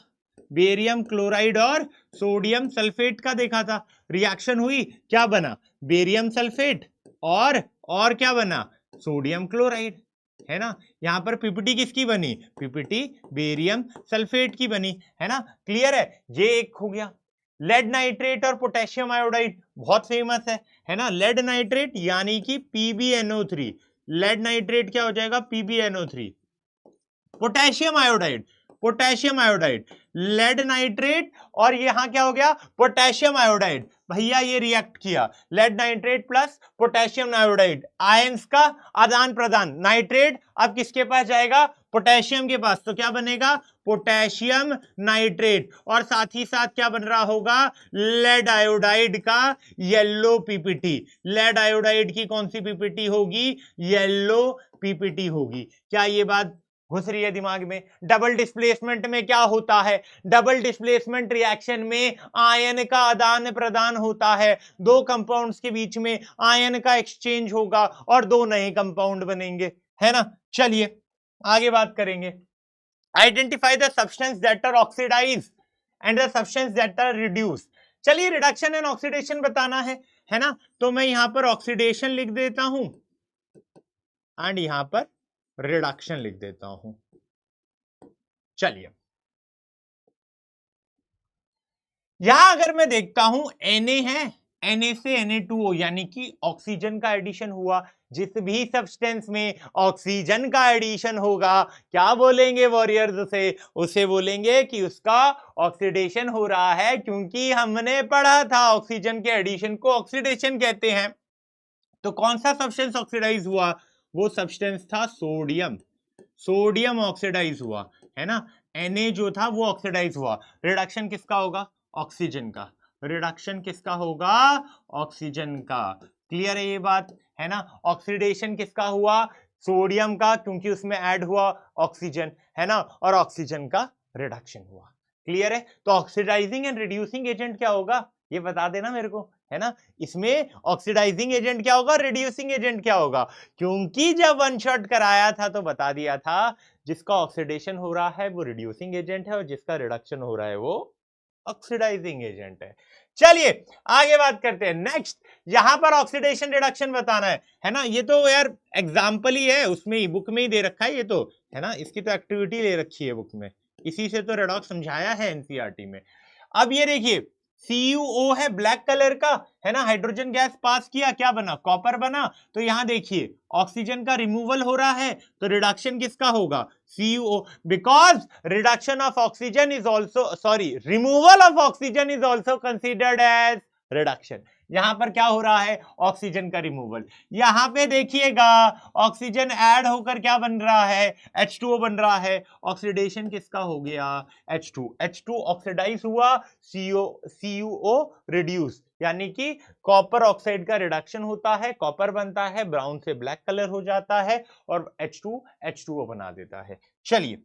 बेरियम क्लोराइड और सोडियम सल्फेट का देखा था। रिएक्शन हुई, क्या बना? बेरियम सल्फेट और क्या बना? सोडियम क्लोराइड, है ना। यहां पर पीपीटी किसकी बनी? पीपीटी बेरियम सल्फेट की बनी, है ना। क्लियर है? ये एक हो गया। लेड नाइट्रेट और पोटेशियम आयोडाइड बहुत फेमस है ना। लेड नाइट्रेट यानी कि PbNO3, लेड नाइट्रेट क्या हो जाएगा? PbNO3। Potassium iodide, potassium iodide, lead nitrate, और यहां क्या हो गया? Potassium iodide. भैया ये रिएक्ट किया, lead nitrate plus potassium iodide, ions का आदान प्रदान। नाइट्रेट अब किसके पास जाएगा? पोटेशियम के पास, तो क्या बनेगा? Potassium nitrate. और साथ ही साथ क्या बन रहा होगा? लेड आयोडाइड का येलो पीपीटी। लेड आयोडाइड की कौन सी पीपीटी होगी? येलो पीपीटी होगी। क्या ये बात घुस रही है दिमाग में। डबल डिस्प्लेसमेंट में क्या होता है? डबल डिस्प्लेसमेंट रिएक्शन में आयन का आदान प्रदान होता है, दो कंपाउंड्स के बीच में आयन का एक्सचेंज होगा और दो नए कंपाउंड बनेंगे, है ना। चलिए आगे बात करेंगे। Identify the substance that are oxidise and the substance that are reduce. चलिए रिडक्शन एंड ऑक्सीडेशन बताना है ना। तो मैं यहां पर ऑक्सीडेशन लिख देता हूं एंड यहां पर रिडक्शन लिख देता हूं। चलिए यहां अगर मैं देखता हूं Na है, Na से Na2O यानी कि ऑक्सीजन का एडिशन हुआ। जिस भी सब्सटेंस में ऑक्सीजन का एडिशन होगा क्या बोलेंगे वॉरियर्स उसे बोलेंगे कि उसका ऑक्सीडेशन हो रहा है, क्योंकि हमने पढ़ा था ऑक्सीजन के एडिशन को ऑक्सीडेशन कहते हैं। तो कौन सा सब्सटेंस ऑक्सीडाइज हुआ? वो सब्सटेंस था सोडियम। सोडियम ऑक्सीडाइज हुआ, है ना। Na जो था वो ऑक्सीडाइज हुआ। रिडक्शन किसका होगा? ऑक्सीजन का। रिडक्शन किसका होगा? ऑक्सीजन का। क्लियर है ये बात, है ना। ऑक्सीडेशन किसका हुआ? सोडियम का, क्योंकि उसमें ऐड हुआ ऑक्सीजन, है ना, और ऑक्सीजन का रिडक्शन हुआ। क्लियर है। तो ऑक्सीडाइजिंग एंड रिड्यूसिंग एजेंट क्या होगा ये बता देना मेरे को, है ना। इसमें ऑक्सीडाइजिंग एजेंट क्या होगा, रिड्यूसिंग एजेंट क्या होगा? क्योंकि जब वन शॉट कराया था तो बता दिया था जिसका ऑक्सीडेशन हो रहा है वो रिड्यूसिंग एजेंट है और जिसका रिडक्शन हो रहा है वो ऑक्सीडाइजिंग एजेंट है। चलिए आगे बात करते हैं। नेक्स्ट यहां पर ऑक्सीडेशन रिडक्शन बताना है ना। ये तो यार एग्जाम्पल ही है, उसमें ही बुक में ही दे रखा है ये तो, है ना। इसकी तो एक्टिविटी ले रखी है बुक में, इसी से तो रेडॉक्स समझाया है एनसीईआरटी में। अब ये देखिए CuO है ब्लैक कलर का, है ना। हाइड्रोजन गैस पास किया, क्या बना? कॉपर बना। तो यहां देखिए ऑक्सीजन का रिमूवल हो रहा है, तो रिडक्शन किसका होगा? CuO, because reduction of oxygen is also, sorry, removal of oxygen is also considered as reduction. यहां पर क्या हो रहा है? ऑक्सीजन का रिमूवल। यहां पे देखिएगा ऑक्सीजन ऐड होकर क्या बन रहा है? H2O बन रहा है। ऑक्सीडेशन किसका हो गया? H2 ऑक्सीडाइज हुआ, CuO रिड्यूस, यानी कि कॉपर ऑक्साइड का रिडक्शन होता है, कॉपर बनता है, ब्राउन से ब्लैक कलर हो जाता है और H2O बना देता है। चलिए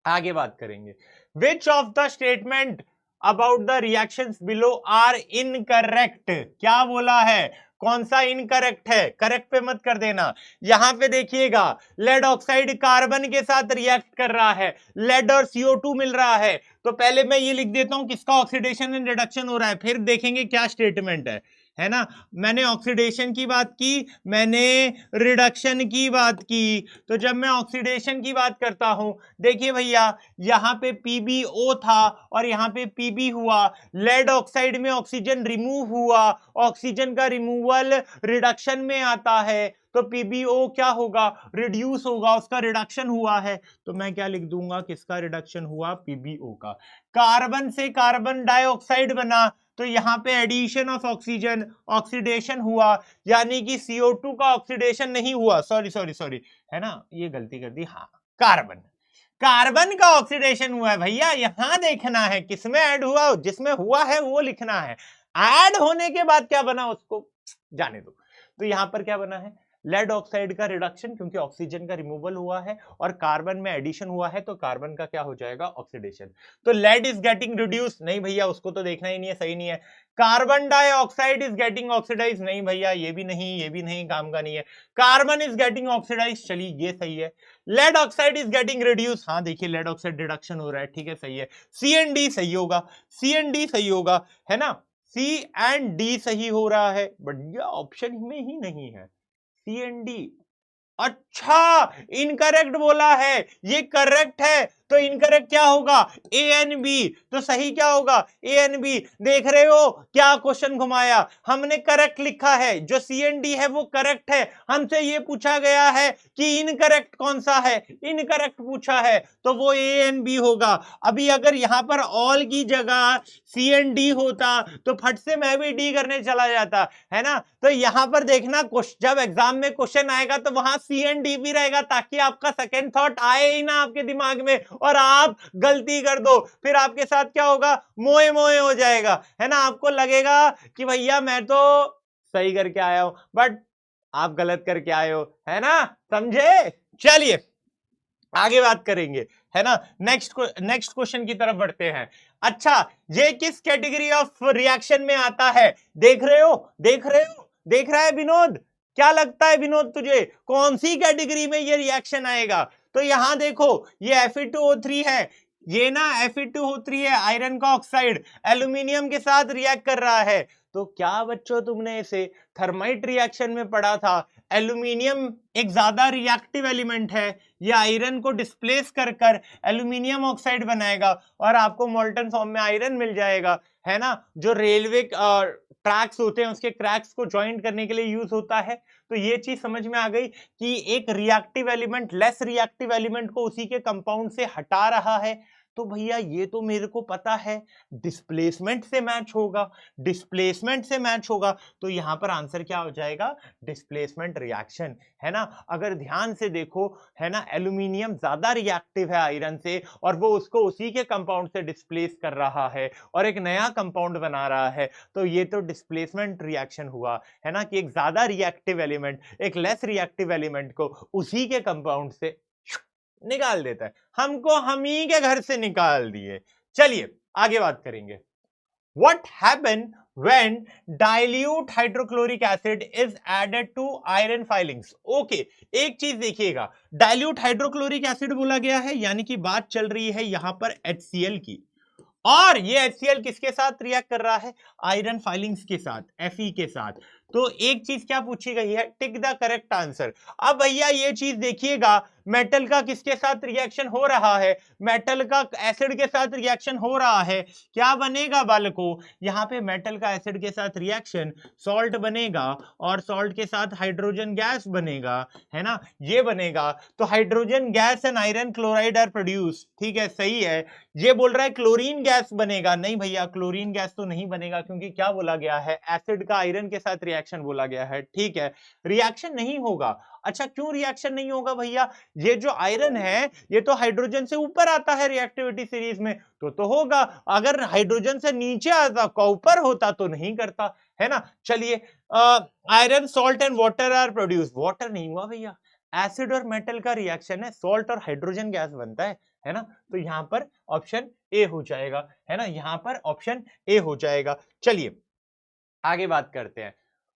आगे बात करेंगे। Which of the statement about the reactions below are incorrect? क्या बोला है? कौन सा इनकरेक्ट है? करेक्ट पे मत कर देना। यहां पे देखिएगा लेड ऑक्साइड कार्बन के साथ रिएक्ट कर रहा है, लेड और CO2 मिल रहा है। तो पहले मैं ये लिख देता हूं किसका ऑक्सीडेशन एंड रिडक्शन हो रहा है, फिर देखेंगे क्या स्टेटमेंट है ना। मैंने ऑक्सीडेशन की बात की, मैंने रिडक्शन की बात की। तो जब मैं ऑक्सीडेशन की बात करता हूं, देखिए भैया यहां पे PbO था और यहां पे Pb हुआ। लेड ऑक्साइड में ऑक्सीजन रिमूव हुआ, ऑक्सीजन का रिमूवल रिडक्शन में आता है, तो PbO क्या होगा? रिड्यूस होगा, उसका रिडक्शन हुआ है। तो मैं क्या लिख दूंगा? किसका रिडक्शन हुआ? PbO का। कार्बन से कार्बन डाइऑक्साइड बना, तो यहां पे एडिशन ऑफ ऑक्सीजन, ऑक्सीडेशन हुआ, यानी कि CO2 का ऑक्सीडेशन नहीं हुआ, सॉरी, है ना, ये गलती कर दी। हाँ, कार्बन का ऑक्सीडेशन हुआ है भैया। यहां देखना है किसमें ऐड हुआ, जिसमें हुआ है वो लिखना है। ऐड होने के बाद क्या बना उसको जाने दो। तो यहां पर क्या बना है? लेड ऑक्साइड का रिडक्शन, क्योंकि ऑक्सीजन का रिमूवल हुआ है और कार्बन में एडिशन हुआ है, तो कार्बन का क्या हो जाएगा? ऑक्सीडेशन। तो लेड इज गेटिंग रिड्यूस, नहीं भैया उसको तो देखना ही नहीं है, सही नहीं है। Carbon dioxide is getting oxidise, नहीं भैया ये भी नहीं, काम का नहीं है। कार्बन इज गेटिंग ऑक्सीडाइज, चलिए ये सही है। Lead oxide is getting reduce, हाँ देखिए लेड ऑक्साइड रिडक्शन हो रहा है, ठीक है सही है। C&D सही होगा, C&D सही होगा, है ना। C&D सही हो रहा है, बट ये ऑप्शन में ही नहीं है C&D। अच्छा, इनकरेक्ट बोला है, ये करेक्ट है, तो इनकरेक्ट क्या होगा? A and B। तो सही क्या होगा? A and B। देख रहे हो क्या क्वेश्चन घुमाया? हमने करेक्ट लिखा है, जो C&D है वो करेक्ट है। हमसे ये पूछा गया है कि इनकरेक्ट कौन सा है, इनकरेक्ट पूछा है, तो वो A एंड B होगा। अभी अगर यहां पर ऑल की जगह C&D होता तो फट से मैं भी D करने चला जाता, है ना। तो यहां पर देखना जब एग्जाम में क्वेश्चन आएगा तो वहां C&D भी रहेगा, ताकि आपका सेकंड थॉट आए ही ना आपके दिमाग में और आप गलती कर दो, फिर आपके साथ क्या होगा? मोए मोए हो जाएगा, है ना। आपको लगेगा कि भैया मैं तो सही करके आया हूं, बट आप गलत करके आए हो, है ना, समझे। चलिए आगे बात करेंगे, है ना। नेक्स्ट क्वेश्चन की तरफ बढ़ते हैं। अच्छा, ये किस कैटेगरी ऑफ रिएक्शन में आता है? देख रहे हो, देख रहे हो, देख रहा है विनोद? क्या लगता है विनोद तुझे, कौन सी कैटेगरी में ये रिएक्शन आएगा? तो यहां देखो, ये Fe2O3 है, ये ना Fe2O3 है, आयरन का ऑक्साइड एल्यूमिनियम के साथ रिएक्ट कर रहा है। तो क्या बच्चों तुमने इसे थर्माइट रिएक्शन में पढ़ा था? एल्यूमिनियम एक ज्यादा रिएक्टिव एलिमेंट है, ये आयरन को डिस्प्लेस कर कर एल्यूमिनियम ऑक्साइड बनाएगा और आपको मोल्टन फॉर्म में आयरन मिल जाएगा, है ना। जो रेलवे ट्रैक्स होते हैं उसके क्रैक्स को ज्वाइंट करने के लिए यूज होता है। तो ये चीज समझ में आ गई कि एक reactive element less reactive element को उसी के कंपाउंड से हटा रहा है। तो भैया ये तो मेरे को पता है डिस्प्लेसमेंट से मैच होगा, डिस्प्लेसमेंट से मैच होगा। तो यहां पर आंसर क्या हो जाएगा? डिस्प्लेसमेंट रिएक्शन, है ना। अगर ध्यान से देखो, है ना, एल्यूमिनियम ज्यादा रिएक्टिव है आयरन से और वो उसको उसी के कंपाउंड से डिस्प्लेस कर रहा है और एक नया कंपाउंड बना रहा है। तो ये तो डिस्प्लेसमेंट रिएक्शन हुआ, है ना, कि एक ज्यादा रिएक्टिव एलिमेंट एक लेस रिएक्टिव एलिमेंट को उसी के कंपाउंड से निकाल देता है। हमको हम ही के घर से निकाल दिए। चलिए आगे बात करेंगे। What happen when dilute hydrochloric acid is added to iron filings? Okay, एक चीज देखिएगा, dilute hydrochloric acid बोला गया है, यानी कि बात चल रही है यहां पर HCl की, और ये HCl किसके साथ रिएक्ट कर रहा है? आयरन फाइलिंग्स के साथ, Fe के साथ। तो एक चीज क्या पूछी गई है? Tick the correct answer. अब भैया ये चीज देखिएगा, मेटल का किसके साथ रिएक्शन हो रहा है? मेटल का एसिड के साथ रिएक्शन हो रहा है। क्या बनेगा बालको? यहाँ पे मेटल का एसिड के साथ रिएक्शन, सॉल्ट बनेगा और सॉल्ट के साथ हाइड्रोजन गैस बनेगा, है ना, ये बनेगा। तो hydrogen gas and iron chloride are produce, ठीक है, सही है। ये बोल रहा है क्लोरीन गैस बनेगा, नहीं भैया क्लोरीन गैस तो नहीं बनेगा, क्योंकि क्या बोला गया है? एसिड का आयरन के साथ रिएक्शन बोला गया है, ठीक है, रिएक्शन नहीं होगा। अच्छा, क्यों रिएक्शन नहीं होगा भैया? ये जो आयरन है ये तो हाइड्रोजन से ऊपर आता है रिएक्टिविटी सीरीज में, तो होगा। अगर हाइड्रोजन से नीचे आता, ऊपर होता तो नहीं करता, है ना। चलिए, iron salt and water are produce, water नहीं हुआ भैया, एसिड और मेटल का रिएक्शन है, सॉल्ट और हाइड्रोजन गैस बनता है ना। तो यहां पर ऑप्शन ए हो जाएगा, है ना, यहां पर ऑप्शन ए हो जाएगा। चलिए आगे बात करते हैं।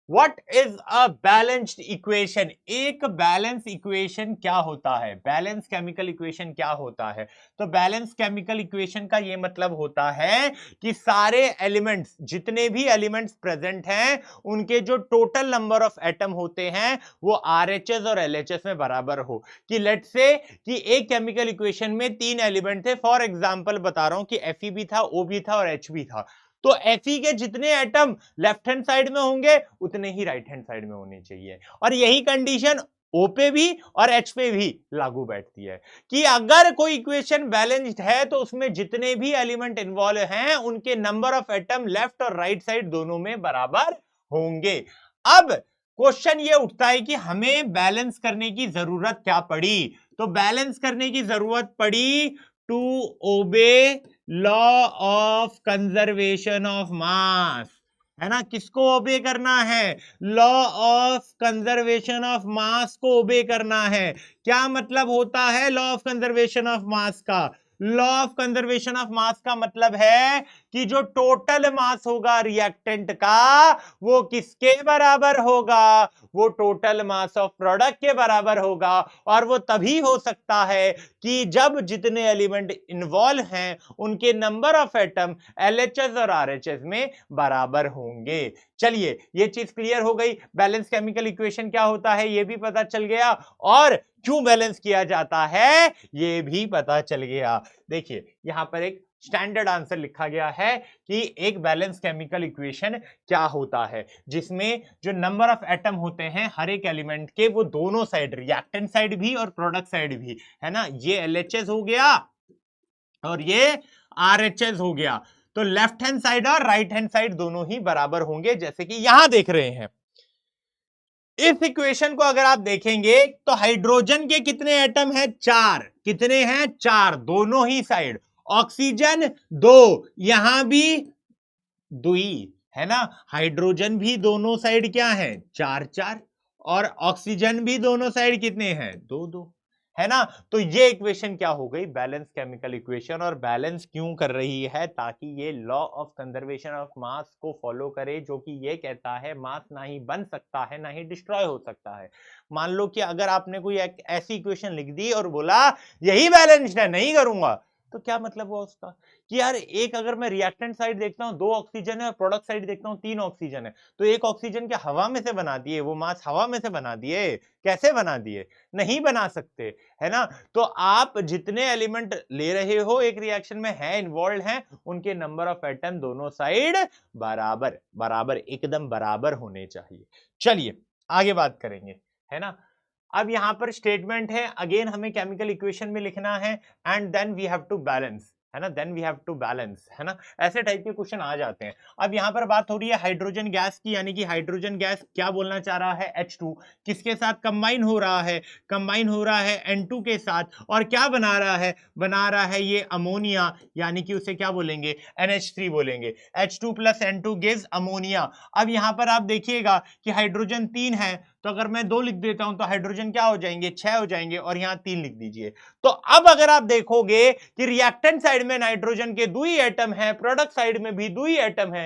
What is a balanced equation? एक बैलेंस इक्वेशन क्या होता है? बैलेंस केमिकल इक्वेशन क्या होता है? तो बैलेंस केमिकल इक्वेशन का ये मतलब होता है कि सारे एलिमेंट्स, जितने भी एलिमेंट्स प्रेजेंट हैं, उनके जो टोटल नंबर ऑफ एटम होते हैं वो RHS और LHS में बराबर हो। कि लेट्स से कि एक केमिकल इक्वेशन में 3 एलिमेंट थे, फॉर एग्जांपल बता रहा हूं कि Fe भी था, O भी था और H भी था। तो Fe के जितने एटम लेफ्ट हैंड साइड में होंगे उतने ही राइट हैंड साइड में होने चाहिए, और यही कंडीशन O पे भी और H पे भी लागू बैठती है कि अगर कोई इक्वेशन बैलेंस्ड है तो उसमें जितने भी एलिमेंट इन्वॉल्व हैं उनके नंबर ऑफ एटम लेफ्ट और राइट साइड दोनों में बराबर होंगे। अब क्वेश्चन ये उठता है कि हमें बैलेंस करने की जरूरत क्या पड़ी? तो बैलेंस करने की जरूरत पड़ी to obey law of conservation of mass, है ना। किसको ओबे करना है? Law of conservation of mass को ओबे करना है। क्या मतलब होता है law of conservation of mass का? Law of conservation of mass का मतलब है कि जो टोटल मास होगा रिएक्टेंट का वो किसके बराबर होगा? वो टोटल मास ऑफ प्रोडक्ट के बराबर होगा, और वो तभी हो सकता है कि जब जितने एलिमेंट इन्वॉल्व हैं उनके नंबर ऑफ एटम LHS और RHS में बराबर होंगे। चलिए ये चीज क्लियर हो गई। बैलेंस केमिकल इक्वेशन क्या होता है ये भी पता चल गया, और क्यों बैलेंस किया जाता है ये भी पता चल गया। देखिए यहां पर एक स्टैंडर्ड आंसर लिखा गया है कि एक बैलेंस केमिकल इक्वेशन क्या होता है, जिसमें जो नंबर ऑफ एटम होते हैं हर एक एलिमेंट के, वो दोनों साइड, रिएक्टेंट साइड भी और प्रोडक्ट साइड भी, है ना, ये LHS हो गया और ये RHS हो गया। तो लेफ्ट हैंड साइड और राइट हैंड साइड दोनों ही बराबर होंगे, जैसे कि यहां देख रहे हैं। इस इक्वेशन को अगर आप देखेंगे तो हाइड्रोजन के कितने एटम हैं? 4। कितने हैं? 4, दोनों ही साइड। ऑक्सीजन 2, यहां भी 2, है ना। हाइड्रोजन भी दोनों साइड क्या है? 4 4, और ऑक्सीजन भी दोनों साइड कितने हैं? 2 2, है ना। तो ये इक्वेशन क्या हो गई, बैलेंस केमिकल इक्वेशन। और बैलेंस क्यों कर रही है, ताकि ये law of conservation of mass को फॉलो करे, जो कि ये कहता है मास ना ही बन सकता है ना ही डिस्ट्रॉय हो सकता है। मान लो कि अगर आपने कोई एक ऐसी इक्वेशन लिख दी और बोला यही बैलेंस्ड है, नहीं करूंगा, तो क्या मतलब हुआ उसका कि यार एक अगर मैं रिएक्टेंट साइड देखता हूं 2 ऑक्सीजन है और प्रोडक्ट साइड देखता हूं 3 ऑक्सीजन है, तो एक ऑक्सीजन क्या हवा में से बना दिए, वो मास हवा में से बना दिए, कैसे बना दिए, नहीं बना सकते, है ना। तो आप जितने एलिमेंट ले रहे हो एक रिएक्शन में है इन्वॉल्व हैं, उनके नंबर ऑफ एटम दोनों साइड बराबर बराबर एकदम बराबर होने चाहिए। चलिए आगे बात करेंगे, है ना। अब यहां पर स्टेटमेंट है, अगेन हमें केमिकल इक्वेशन में लिखना है, and then we have to balance, है ना, then we have to balance, है ना। ऐसे टाइप के क्वेश्चन आ जाते हैं। अब यहां पर बात हो रही है हाइड्रोजन गैस की, यानी कि हाइड्रोजन गैस क्या बोलना चाह रहा है, H2 किसके साथ कंबाइन हो रहा है, कंबाइन हो रहा है N2 के साथ, और क्या बना रहा है, बना रहा है ये अमोनिया, यानी कि उसे क्या बोलेंगे, NH3 बोलेंगे। H2 plus N2 gives ammonia. अब यहां पर आप देखिएगा कि हाइड्रोजन 3 है, तो अगर मैं 2 लिख देता हूं तो हाइड्रोजन क्या हो जाएंगे, 6 हो जाएंगे, और यहां 3 लिख दीजिए। तो अब अगर आप देखोगे कि रिएक्टेंट साइड में नाइट्रोजन के 2 ही एटम है, प्रोडक्ट साइड में भी 2 ही एटम है,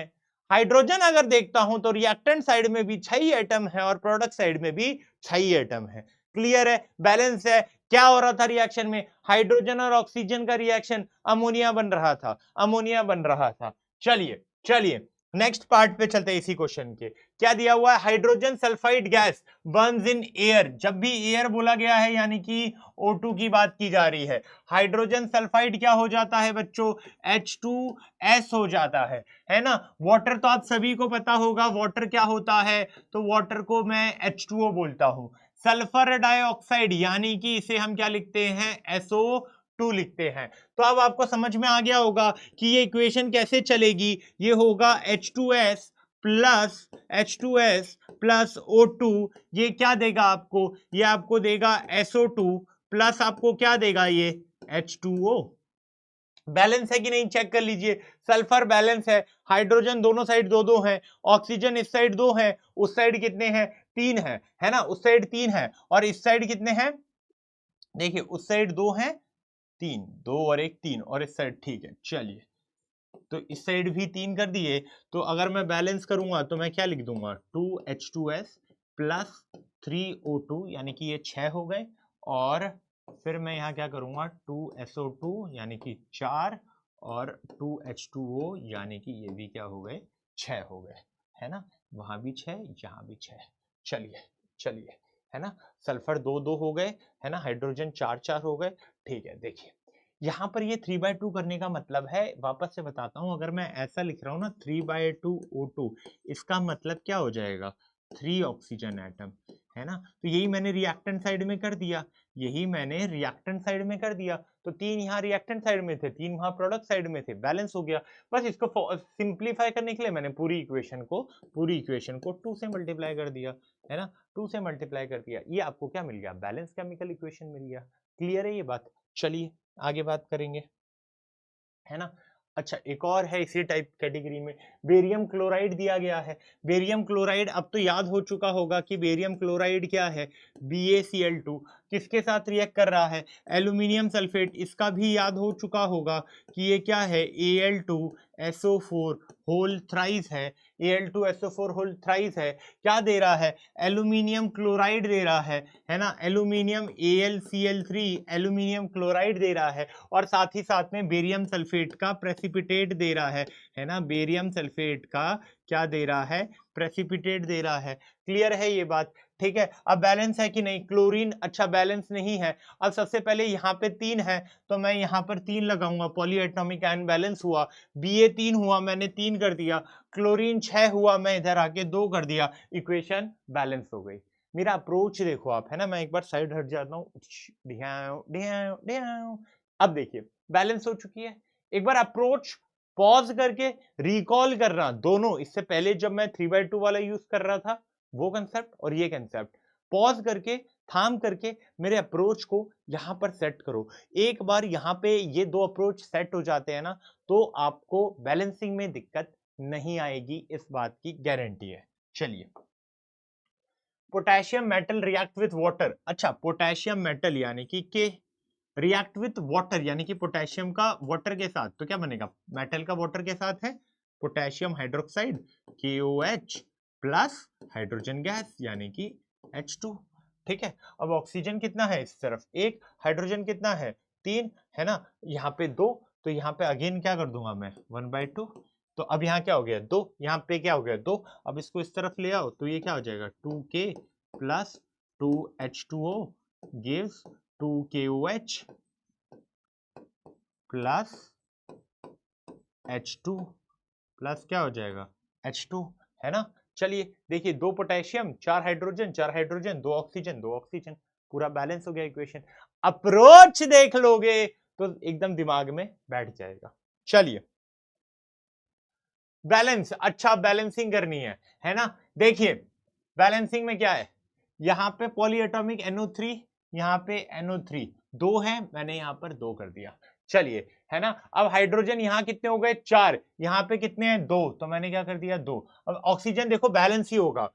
हाइड्रोजन अगर देखता हूं तो रिएक्टेंट साइड में भी 6 ही एटम है और प्रोडक्ट साइड में भी 6 ही एटम है। क्लियर है, बैलेंस है। क्या हो रहा था रिएक्शन में, हाइड्रोजन और ऑक्सीजन का रिएक्शन, अमोनिया बन रहा था, अमोनिया बन रहा था। चलिए चलिए नेक्स्ट पार्ट पे चलते हैं इसी क्वेश्चन के। क्या दिया हुआ है, hydrogen sulphide gas Burns in air. जब भी एयर बोला गया है यानी कि O2 की बात की जा रही है, हाइड्रोजन सल्फाइड क्या हो जाता है बच्चों, H2S हो जाता है ना। वाटर तो आप सभी को पता होगा, वाटर क्या होता है, तो वाटर को मैं H2O बोलता हूं। सल्फर डाइऑक्साइड यानी कि इसे हम क्या लिखते हैं, SO2 लिखते हैं। तो अब आपको समझ में आ गया होगा कि ये इक्वेशन कैसे चलेगी, ये होगा H2S प्लस O2, ये क्या देगा आपको, ये आपको देगा SO2 प्लस आपको क्या देगा, ये H2O। बैलेंस है कि नहीं चेक कर लीजिए, सल्फर बैलेंस है, हाइड्रोजन दोनों साइड 2-2 है, ऑक्सीजन इस साइड 2 है, उस साइड कितने हैं, 3 है ना, उस साइड 3 है, और इस साइड कितने हैं, देखिए उस साइड 2 हैं, 3, 2 और 1 3, और इस साइड, ठीक है। चलिए तो इस साइड भी 3 कर दिए, तो अगर मैं बैलेंस करूंगा तो मैं क्या लिख दूंगा, 2H2S प्लस 3O2, यानी कि ये 6 हो गए, और फिर मैं यहाँ क्या करूंगा, 2SO2 यानी कि 4, और 2H2O यानी कि ये भी क्या हो गए, 6 हो गए, है ना, वहां भी 6, यहाँ भी 6। चलिए चलिए, है ना, सल्फर 2-2 हो गए, है ना, हाइड्रोजन 4-4 हो गए, ठीक है। देखिए यहां पर ये 3/2 करने का मतलब है, वापस से बताता हूं, अगर मैं ऐसा लिख रहा हूं ना 3/2 O2, इसका मतलब क्या हो जाएगा, 3 ऑक्सीजन एटम, है ना। तो यही मैंने रिएक्टेंट साइड में कर दिया, यही मैंने रिएक्टेंट साइड में कर दिया, तो 3 यहाँ रिएक्टेंट साइड में थे, 3 वहां प्रोडक्ट साइड में थे, बैलेंस हो गया। बस इसको सिंप्लीफाई करने के लिए मैंने पूरी इक्वेशन को 2 से मल्टीप्लाई कर दिया, है ना, 2 से मल्टीप्लाई कर दिया, ये आपको क्या मिल गया, बैलेंस केमिकल इक्वेशन मिल गया। क्लियर है ये बात। चलिए आगे बात करेंगे, है ना। अच्छा एक और है इसी टाइप कैटेगरी में, बेरियम क्लोराइड दिया गया है। बेरियम क्लोराइड अब तो याद हो चुका होगा कि बेरियम क्लोराइड क्या है, BaCl2 किसके साथ रिएक्ट कर रहा है, एल्यूमिनियम सल्फेट, इसका भी याद हो चुका होगा कि ये क्या है, Al2SO4 होल थ्राइस है, Al2SO4 होल थ्राइस है। क्या दे रहा है, एल्यूमिनियम क्लोराइड दे रहा है ना, एल्यूमिनियम AlCl3 एल्यूमिनियम क्लोराइड दे रहा है, और साथ ही साथ में बेरियम सल्फेट का प्रेसिपिटेट दे रहा है ना, बेरियम सल्फेट का क्या दे रहा है, प्रेसिपिटेट दे रहा है। क्लियर है ये बात, ठीक है। अब बैलेंस है कि नहीं, क्लोरीन अच्छा बैलेंस नहीं है। अब सबसे पहले यहाँ पे 3 है, तो मैं यहाँ पर 3 लगाऊंगा, पॉलीएटॉमिक आयन बैलेंस हुआ, Ba 3 हुआ, मैंने 3 कर दिया, क्लोरीन 6 हुआ, मैं इधर आके 2 कर दिया, इक्वेशन बैलेंस हो गई। मेरा अप्रोच देखो आप, है ना, मैं एक बार साइड हट जाता हूँ, अब देखिए बैलेंस हो चुकी है। एक बार अप्रोच पॉज करके रिकॉल करना, दोनों इससे पहले जब मैं 3/2 वाला यूज कर रहा था वो कंसेप्ट और ये कंसेप्ट, पॉज करके थाम करके मेरे अप्रोच को यहां पर सेट करो। एक बार यहां पे ये 2 अप्रोच सेट हो जाते हैं ना, तो आपको बैलेंसिंग में दिक्कत नहीं आएगी, इस बात की गारंटी है। चलिए potassium metal react with water. अच्छा, पोटेशियम मेटल यानी कि के रिएक्ट विथ वाटर यानी कि पोटेशियम का वाटर के साथ, तो क्या बनेगा? मेटल का वाटर के साथ है potassium hydroxide KOH plus hydrogen gas यानी कि H2। ठीक है, अब ऑक्सीजन कितना है इस तरफ? एक। हाइड्रोजन कितना है? 3 है ना, यहाँ पे 2, तो यहाँ पे अगेन क्या कर दूंगा मैं? 1/2। तो अब यहाँ क्या हो गया? 2, यहाँ पे क्या हो गया? 2। अब इसको इस तरफ ले आओ तो ये क्या हो जाएगा? 2K plus 2H2O gives 2KOH plus H2 plus क्या हो जाएगा? H2, है ना। चलिए देखिए, 2 potassium 4 hydrogen 4 hydrogen 2 oxygen 2 oxygen, पूरा बैलेंस हो गया इक्वेशन। अप्रोच देख लोगे तो एकदम दिमाग में बैठ जाएगा। चलिए बैलेंस, अच्छा बैलेंसिंग करनी है ना। देखिए बैलेंसिंग में क्या है, यहां पे पॉलीएटॉमिक NO3, यहां पे NO3 2 है, मैंने यहां पर 2 कर दिया। चलिए, है ना। अब हाइड्रोजन यहां कितने हो गए? 4, यहां पे कितने हैं? 2, तो मैंने क्या कर दिया? 2। अब ऑक्सीजन देखो बैलेंस ही होगा,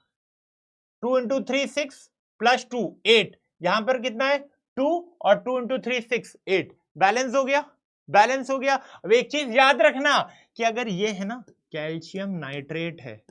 2 × 3 6 प्लस 2 8, यहां पर कितना है? 2 और 2 × 3 6 8, बैलेंस हो गया, बैलेंस हो गया। अब एक चीज याद रखना कि अगर ये है ना कैल्शियम नाइट्रेट है,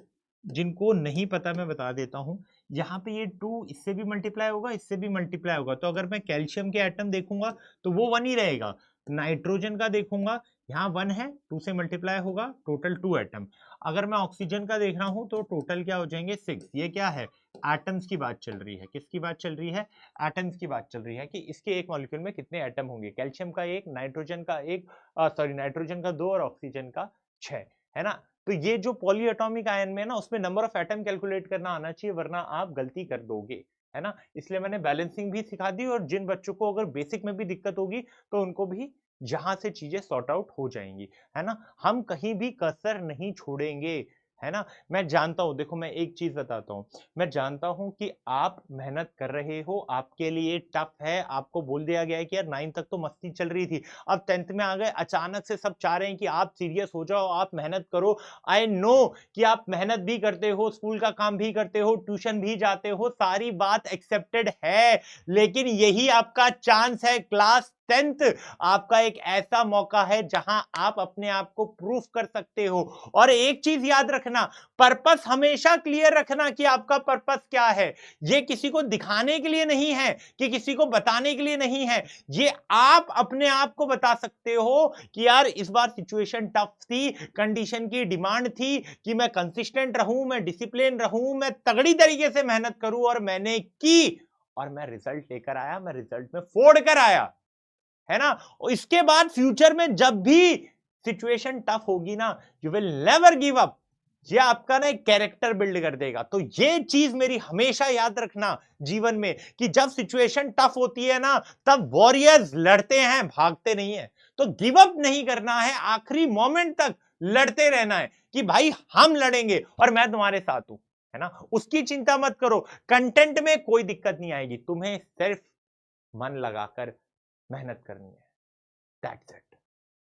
जिनको नहीं पता मैं बता देता हूं, यहाँ पे ये 2 इससे भी मल्टीप्लाई होगा, इससे भी मल्टीप्लाई होगा, तो अगर मैं कैल्शियम के एटम देखूंगा तो वो 1 ही रहेगा। नाइट्रोजन का देखूंगा, यहाँ 1 है, 2 से मल्टीप्लाई होगा, टोटल 2 एटम। अगर मैं ऑक्सीजन का देख रहा हूं तो टोटल क्या हो जाएंगे? 6। ये क्या है? एटम्स की बात चल रही है। किसकी बात चल रही है? एटम्स की बात चल रही है कि इसके एक मॉलिक्यूल में कितने एटम होंगे। कैल्शियम का 1, नाइट्रोजन का 1, सॉरी नाइट्रोजन का 2 और ऑक्सीजन का 6, है ना। तो ये जो पॉलीएटॉमिक आयन में है ना, उसमें नंबर ऑफ एटम कैलकुलेट करना आना चाहिए, वरना आप गलती कर दोगे, है ना। इसलिए मैंने बैलेंसिंग भी सिखा दी, और जिन बच्चों को अगर बेसिक में भी दिक्कत होगी तो उनको भी जहां से चीजें सॉर्ट आउट हो जाएंगी, है ना। हम कहीं भी कसर नहीं छोड़ेंगे, है ना। मैं जानता हूं, देखो मैं एक चीज बताता हूं, मैं जानता हूं कि आप मेहनत कर रहे हो, आपके लिए टफ है, आपको बोल दिया गया है कि यार 9 तक तो मस्ती चल रही थी, अब 10th में आ गए, अचानक से सब चाह रहे हैं कि आप सीरियस हो जाओ, आप मेहनत करो। आई नो कि आप मेहनत भी करते हो, स्कूल का काम भी करते हो, ट्यूशन भी जाते हो, सारी बात एक्सेप्टेड है, लेकिन यही आपका चांस है। क्लास 10th आपका एक ऐसा मौका है जहां आप अपने आप को प्रूफ कर सकते हो। और एक चीज याद रखना, पर्पस हमेशा क्लियर रखना कि आपका पर्पस क्या है। ये किसी को दिखाने के लिए नहीं है, कि किसी को बताने के लिए नहीं है, ये आप अपने आप को बता सकते हो कि यार इस बार सिचुएशन टफ थी, कंडीशन की डिमांड थी कि मैं कंसिस्टेंट रहूं, मैं डिसिप्लिन रहूं, मैं तगड़ी तरीके से मेहनत करूं, और मैंने की, और मैं रिजल्ट लेकर आया, मैं रिजल्ट में फोड़ कर आया, है ना। और इसके बाद फ्यूचर में जब भी सिचुएशन टफ होगी ना, you will never give up. ये आपका ना एक कैरेक्टर बिल्ड कर देगा। तो ये चीज मेरी हमेशा याद रखना जीवन में, कि जब सिचुएशन टफ होती है ना, तब वॉरियर्स लड़ते हैं, भागते नहीं है। तो गिव अप नहीं करना है, आखिरी मोमेंट तक लड़ते रहना है कि भाई हम लड़ेंगे और मैं तुम्हारे साथ हूं, है ना। उसकी चिंता मत करो, कंटेंट में कोई दिक्कत नहीं आएगी, तुम्हें सिर्फ मन लगाकर मेहनत करनी है, दैट्स इट।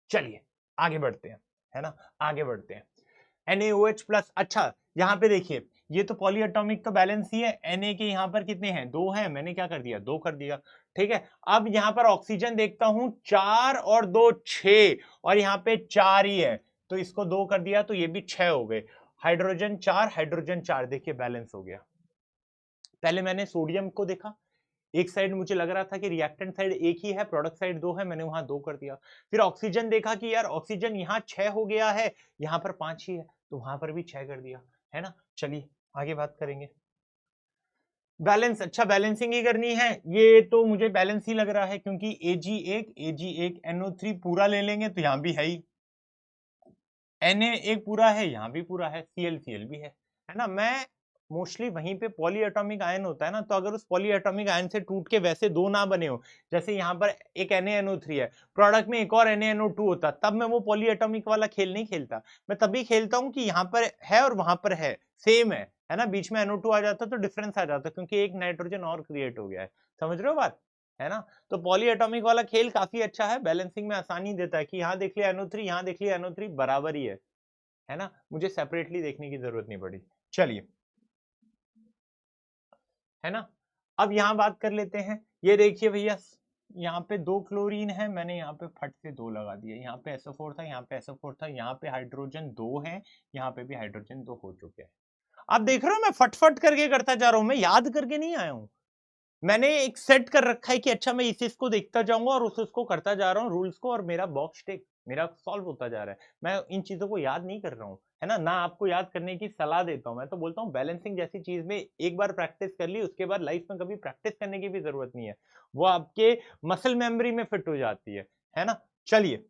चलिए आगे बढ़ते हैं, है ना, आगे बढ़ते हैं। NaOH प्लस, अच्छा यहां पे देखिए, ये तो पॉलीएटॉमिक तो बैलेंस ही है, Na के यहां पर कितने हैं? 2 हैं, मैंने क्या कर दिया? 2 कर दिया, ठीक है। अब यहां पर ऑक्सीजन देखता हूं, 4 और 2 6, और यहां पे 4 ही है, तो इसको 2 कर दिया तो ये भी 6 हो गए। हाइड्रोजन 4 हाइड्रोजन 4, देखिए बैलेंस हो गया। पहले मैंने सोडियम को देखा, एक साइड मुझे लग रहा था कि रिएक्टेंट साइड एक ही है, प्रोडक्ट साइड 2 है, मैंने वहां 2 कर दिया। फिर ऑक्सीजन देखा कि यार ऑक्सीजन यहाँ 6 हो गया है, यहाँ पर 5 ही है, तो वहां पर भी 6 कर दिया, है ना। चलिए आगे बात करेंगे। बैलेंस, अच्छा बैलेंसिंग ही करनी है, ये तो मुझे बैलेंस ही लग रहा है, क्योंकि Ag1 NO3 पूरा ले लेंगे तो यहाँ भी है ही, Na एक पूरा है, यहाँ भी पूरा है, Cl भी है ना। मैं मोस्टली वहीं पे पॉलीएटॉमिक आयन होता है ना, तो अगर उस पॉलीएटॉमिक आयन से टूट के वैसे 2 ना बने हो, जैसे यहाँ पर एक NaNO3 है, प्रोडक्ट में एक और NaNO2 होता, तब मैं वो पॉलीएटॉमिक वाला खेल नहीं खेलता। मैं तभी खेलता हूँ कि यहाँ पर है और वहां पर है, सेम है ना, बीच में NO2 आ जाता तो डिफरेंस आ जाता, क्योंकि एक नाइट्रोजन और क्रिएट हो गया है। समझ रहे हो बात, है ना। तो पॉलीएटॉमिक वाला खेल काफी अच्छा है, बैलेंसिंग में आसानी देता है कि यहाँ देख लिया NO3, यहाँ देख लिया NO3, बराबर ही है ना, मुझे सेपरेटली देखने की जरूरत नहीं पड़ी। चलिए है ना। अब यहाँ बात कर लेते हैं, ये देखिए भैया यहाँ पे 2 क्लोरीन है, मैंने यहाँ पे फट से 2 लगा दिया, यहाँ पे SO4 था, यहाँ पे SO4 था, यहाँ पे हाइड्रोजन 2 है, यहाँ पे भी हाइड्रोजन 2 हो चुके हैं। आप देख रहे हो मैं फटफट करके करता जा रहा हूं, मैं याद करके नहीं आया हूं, मैंने एक सेट कर रखा है कि अच्छा मैं इस को देखता जाऊंगा और उसको करता जा रहा हूँ रूल्स को, और मेरा बॉक्स टिक मेरा सॉल्व होता जा रहा है। मैं इन चीजों को याद नहीं कर रहा हूँ, है ना आपको याद करने की सलाह देता हूँ। मैं तो बोलता हूँ बैलेंसिंग जैसी चीज में एक बार प्रैक्टिस कर ली, उसके बाद लाइफ में कभी प्रैक्टिस करने की भी जरूरत नहीं है, वो आपके मसल मेमोरी में फिट हो जाती है ना। चलिए,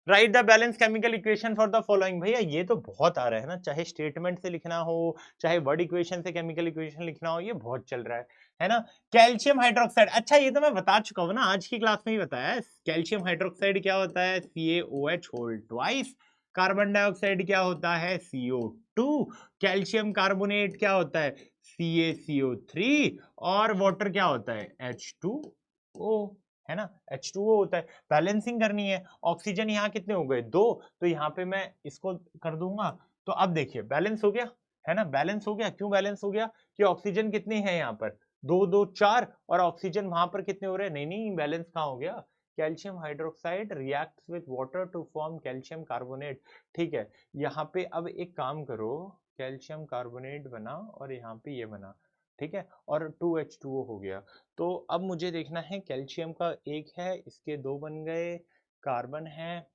right the balance chemical equation for the following. भैया ये तो बहुत आ रहा है ना, चाहे स्टेटमेंट से लिखना हो, चाहे वर्ड इक्वेशन से केमिकल इक्वेशन लिखना हो, ये बहुत चल रहा है ना। कैल्शियम हाइड्रोक्साइड, अच्छा ये तो मैं बता चुका हूँ ना, आज की क्लास में ही बताया। कैल्शियम हाइड्रोक्साइड क्या होता है, CaOH whole twice. Carbon dioxide क्या होता है, CO2। कैल्शियम कार्बोनेट क्या होता है, CaCO3। और वाटर क्या होता है, H2O, है ना, H2O होता है। बैलेंसिंग करनी है, ऑक्सीजन यहाँ कितने हो गए, 2, तो यहाँ पे मैं इसको कर दूंगा। तो अब देखिए बैलेंस हो गया, है ना, बैलेंस हो गया। क्यों बैलेंस हो गया, कि ऑक्सीजन कितने हैं यहाँ पर, 2 2 4, और ऑक्सीजन वहां पर कितने हो रहे हैं, नहीं बैलेंस कहाँ हो गया। Calcium hydroxide reacts with water to form calcium carbonate. ठीक है, यहाँ पे अब एक काम करो, कैल्शियम कार्बोनेट बना और यहाँ पे ये बना, ठीक है, और 2H2O हो गया। तो अब मुझे देखना है, कैल्शियम का एक है, इसके 2 बन गए, कार्बन है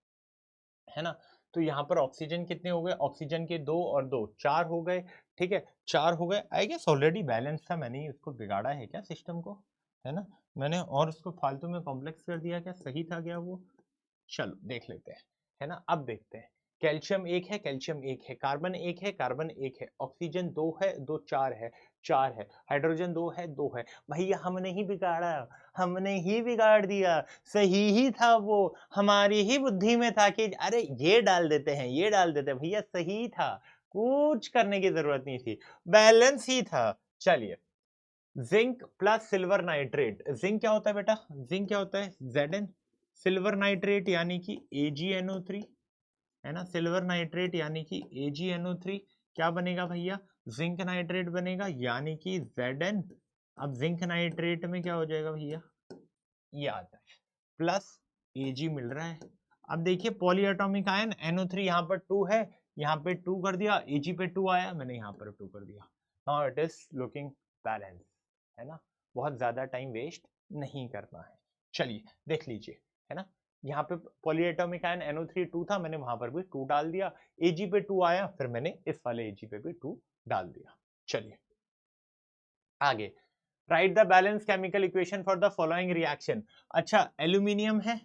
ना। तो यहाँ पर ऑक्सीजन कितने हो गए, ऑक्सीजन के 2 और 2 4 हो गए, ठीक है, 4 हो गए। आई गेस ऑलरेडी बैलेंस था, मैंने ही उसको बिगाड़ा है क्या सिस्टम को, है ना, मैंने और उसको फालतू में कॉम्प्लेक्स कर दिया क्या, सही था क्या वो। चलो देख लेते हैं, है ना। अब देखते हैं, कैल्शियम एक है, कैल्शियम एक है, कार्बन एक है, कार्बन एक है, ऑक्सीजन 2 है, 2 4 है, 4 है, हाइड्रोजन 2 है, 2 है। भैया हमने ही बिगाड़ा, हमने ही बिगाड़ दिया, सही ही था वो, हमारी ही बुद्धि में था कि अरे ये डाल देते हैं, ये डाल देते हैं। भैया सही था, कुछ करने की जरूरत नहीं थी, बैलेंस ही था। चलिए, zinc plus silver nitrate. Zinc क्या होता है बेटा, जिंक क्या होता है, Zn। सिल्वर नाइट्रेट यानी कि AgNO3, है ना, सिल्वर नाइट्रेट यानी कि AgNO3 क्या बनेगा भैया, जिंक नाइट्रेट बनेगा, यानी कि Zn। अब जिंक नाइट्रेट में क्या हो जाएगा भैया, ये आता है, प्लस Ag मिल रहा है। अब देखिए पॉली एटॉमिक आयन, NO3 यहाँ पर 2 है, यहाँ पे 2 कर दिया, Ag पे 2 आया, मैंने यहाँ पर 2 कर दिया। Now it is looking balance, है ना, बहुत ज्यादा टाइम वेस्ट नहीं करना है। चलिए देख लीजिए, है ना, यहाँ पे पॉलीएटॉमिक आयन NO3 2 था, मैंने वहां पर भी 2 डाल दिया, Ag पे 2 आया, फिर मैंने इस वाले Ag पे भी 2 डाल दिया। चलिए आगे, right the balance chemical equation for the following reaction. अच्छा एल्यूमिनियम है,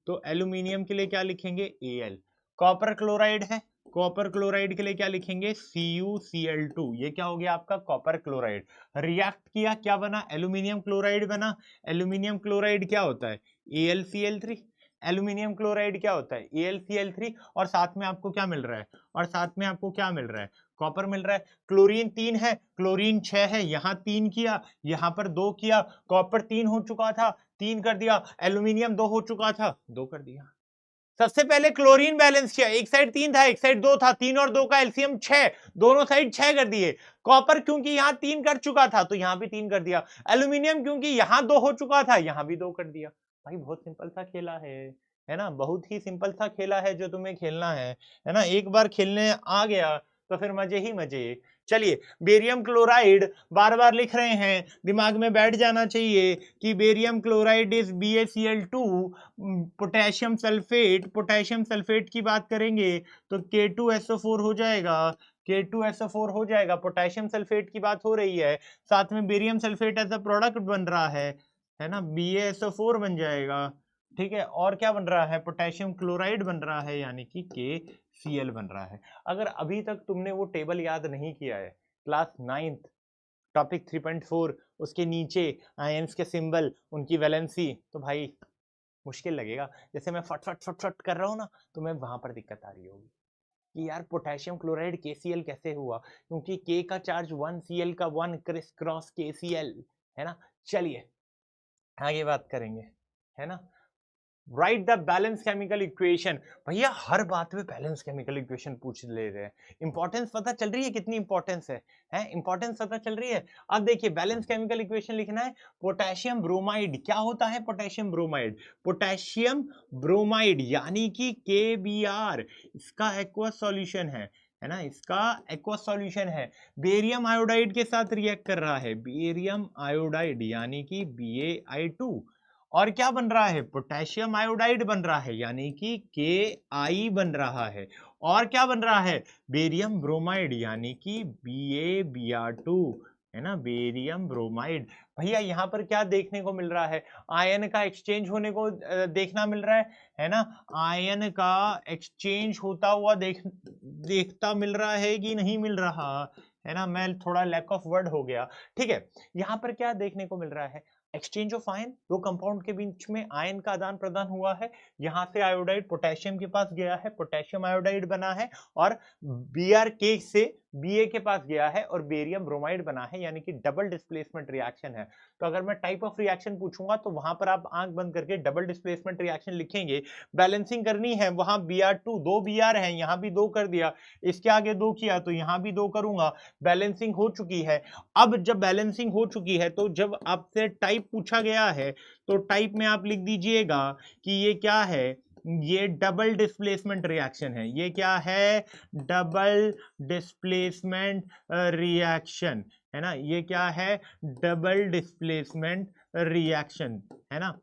तो एल्यूमिनियम के लिए क्या लिखेंगे, Al। कॉपर क्लोराइड है, कॉपर क्लोराइड के लिए क्या लिखेंगे, CuCl2। ये क्या हो गया आपका कॉपर क्लोराइड। रिएक्ट किया, क्या बना, एल्यूमिनियम क्लोराइड बना। एल्यूमिनियम क्लोराइड क्या होता है, AlCl3। एल्यूमिनियम क्लोराइड क्या होता है, AlCl3, और साथ में आपको क्या मिल रहा है, और साथ में आपको क्या मिल रहा है, कॉपर मिल रहा है। क्लोरीन 3 है, क्लोरीन 6 है, यहाँ 3 किया, यहाँ पर 2 किया, कॉपर 3 हो चुका था, 3 कर दिया, एल्यूमिनियम 2 हो चुका था, 2 कर दिया। सबसे पहले क्लोरीन बैलेंस किया, एक साइड 3 था, एक साइड 2 था, 3 और 2 का एलसीएम 6, दोनों साइड 6 कर दिए। कॉपर क्योंकि यहाँ 3 कर चुका था, तो यहाँ भी 3 कर दिया। एल्यूमिनियम क्योंकि यहाँ 2 हो चुका था, यहाँ भी 2 कर दिया। भाई बहुत सिंपल सा खेला है ना, बहुत ही सिंपल सा खेला है जो तुम्हें खेलना है ना, एक बार खेलने आ गया तो फिर मजे ही मजे। चलिए, बेरियम क्लोराइड बार बार लिख रहे हैं, दिमाग में बैठ जाना चाहिए कि barium chloride is BaCl2। Potassium sulphate, potassium sulphate की बात करेंगे तो K2SO4 हो जाएगा, K2SO4 हो जाएगा, पोटेशियम सल्फेट की बात हो रही है, साथ में barium sulphate as a product बन रहा है ना, BaSO4 बन जाएगा, ठीक है, और क्या बन रहा है, पोटेशियम क्लोराइड बन रहा है, यानी कि KCl बन रहा है। अगर अभी तक तुमने वो टेबल याद नहीं किया है, क्लास 9th टॉपिक 3.4, उसके नीचे आयंस के सिंबल, उनकी वैलेंसी, तो भाई मुश्किल लगेगा। जैसे मैं फट फट फट फट कर रहा हूँ ना, तो मैं वहां पर दिक्कत आ रही होगी कि यार पोटेशियम क्लोराइड KCl कैसे हुआ, क्योंकि K का चार्ज 1, Cl का 1, क्रिस क्रॉस KCl, है ना। चलिए आगे बात करेंगे, है ना। Right the balance chemical equation. भैया हर बात में बैलेंस केमिकल इक्वेशन पूछ ले रहे हैं, इंपॉर्टेंस पता चल रही है कितनी इंपॉर्टेंस है इंपॉर्टेंस पता चल रही है। अब देखिए बैलेंस केमिकल इक्वेशन लिखना है, पोटेशियम ब्रोमाइड। क्या होता है पोटेशियम ब्रोमाइड? पोटेशियम ब्रोमाइड यानी कि KBr, इसका एक्वस सॉल्यूशन है ना, इसका एक्वस सॉल्यूशन है, बेरियम आयोडाइड के साथ रिएक्ट कर रहा है, बेरियम आयोडाइड यानी कि BaI2, और क्या बन रहा है? पोटेशियम आयोडाइड बन रहा है यानी कि KI बन रहा है, और क्या बन रहा है? बेरियम ब्रोमाइड यानी कि BaBr2, है ना, बेरियम ब्रोमाइड। भैया यहाँ पर क्या देखने को मिल रहा है? आयन का एक्सचेंज होने को देखना मिल रहा है ना, आयन का एक्सचेंज होता हुआ देखता मिल रहा है कि नहीं मिल रहा है ना, मैं थोड़ा लैक ऑफ वर्ड हो गया, ठीक है। यहाँ पर क्या देखने को मिल रहा है? एक्सचेंज ऑफ आयन, दो कंपाउंड के बीच में आयन का आदान प्रदान हुआ है, यहां से आयोडाइड पोटेशियम के पास गया है, पोटेशियम आयोडाइड बना है, और BrK से Ba के पास गया है और बेरियम ब्रोमाइड बना है, यानी कि डबल डिस्प्लेसमेंट रिएक्शन है। तो अगर मैं टाइप ऑफ रिएक्शन पूछूंगा तो वहां पर आप आंख बंद करके डबल डिस्प्लेसमेंट रिएक्शन लिखेंगे, बैलेंसिंग करनी है, वहां Br2 दो Br है, यहां भी दो कर दिया, इसके आगे दो किया तो यहां भी दो करूंगा, बैलेंसिंग हो चुकी है। अब जब बैलेंसिंग हो चुकी है तो जब आपसे टाइप पूछा गया है तो टाइप में आप लिख दीजिएगा कि ये क्या है, ये डबल डिस्प्लेसमेंट रिएक्शन है। ये क्या है? डबल डिस्प्लेसमेंट रिएक्शन, है ना, ये क्या है? डबल डिस्प्लेसमेंट रिएक्शन, है ना,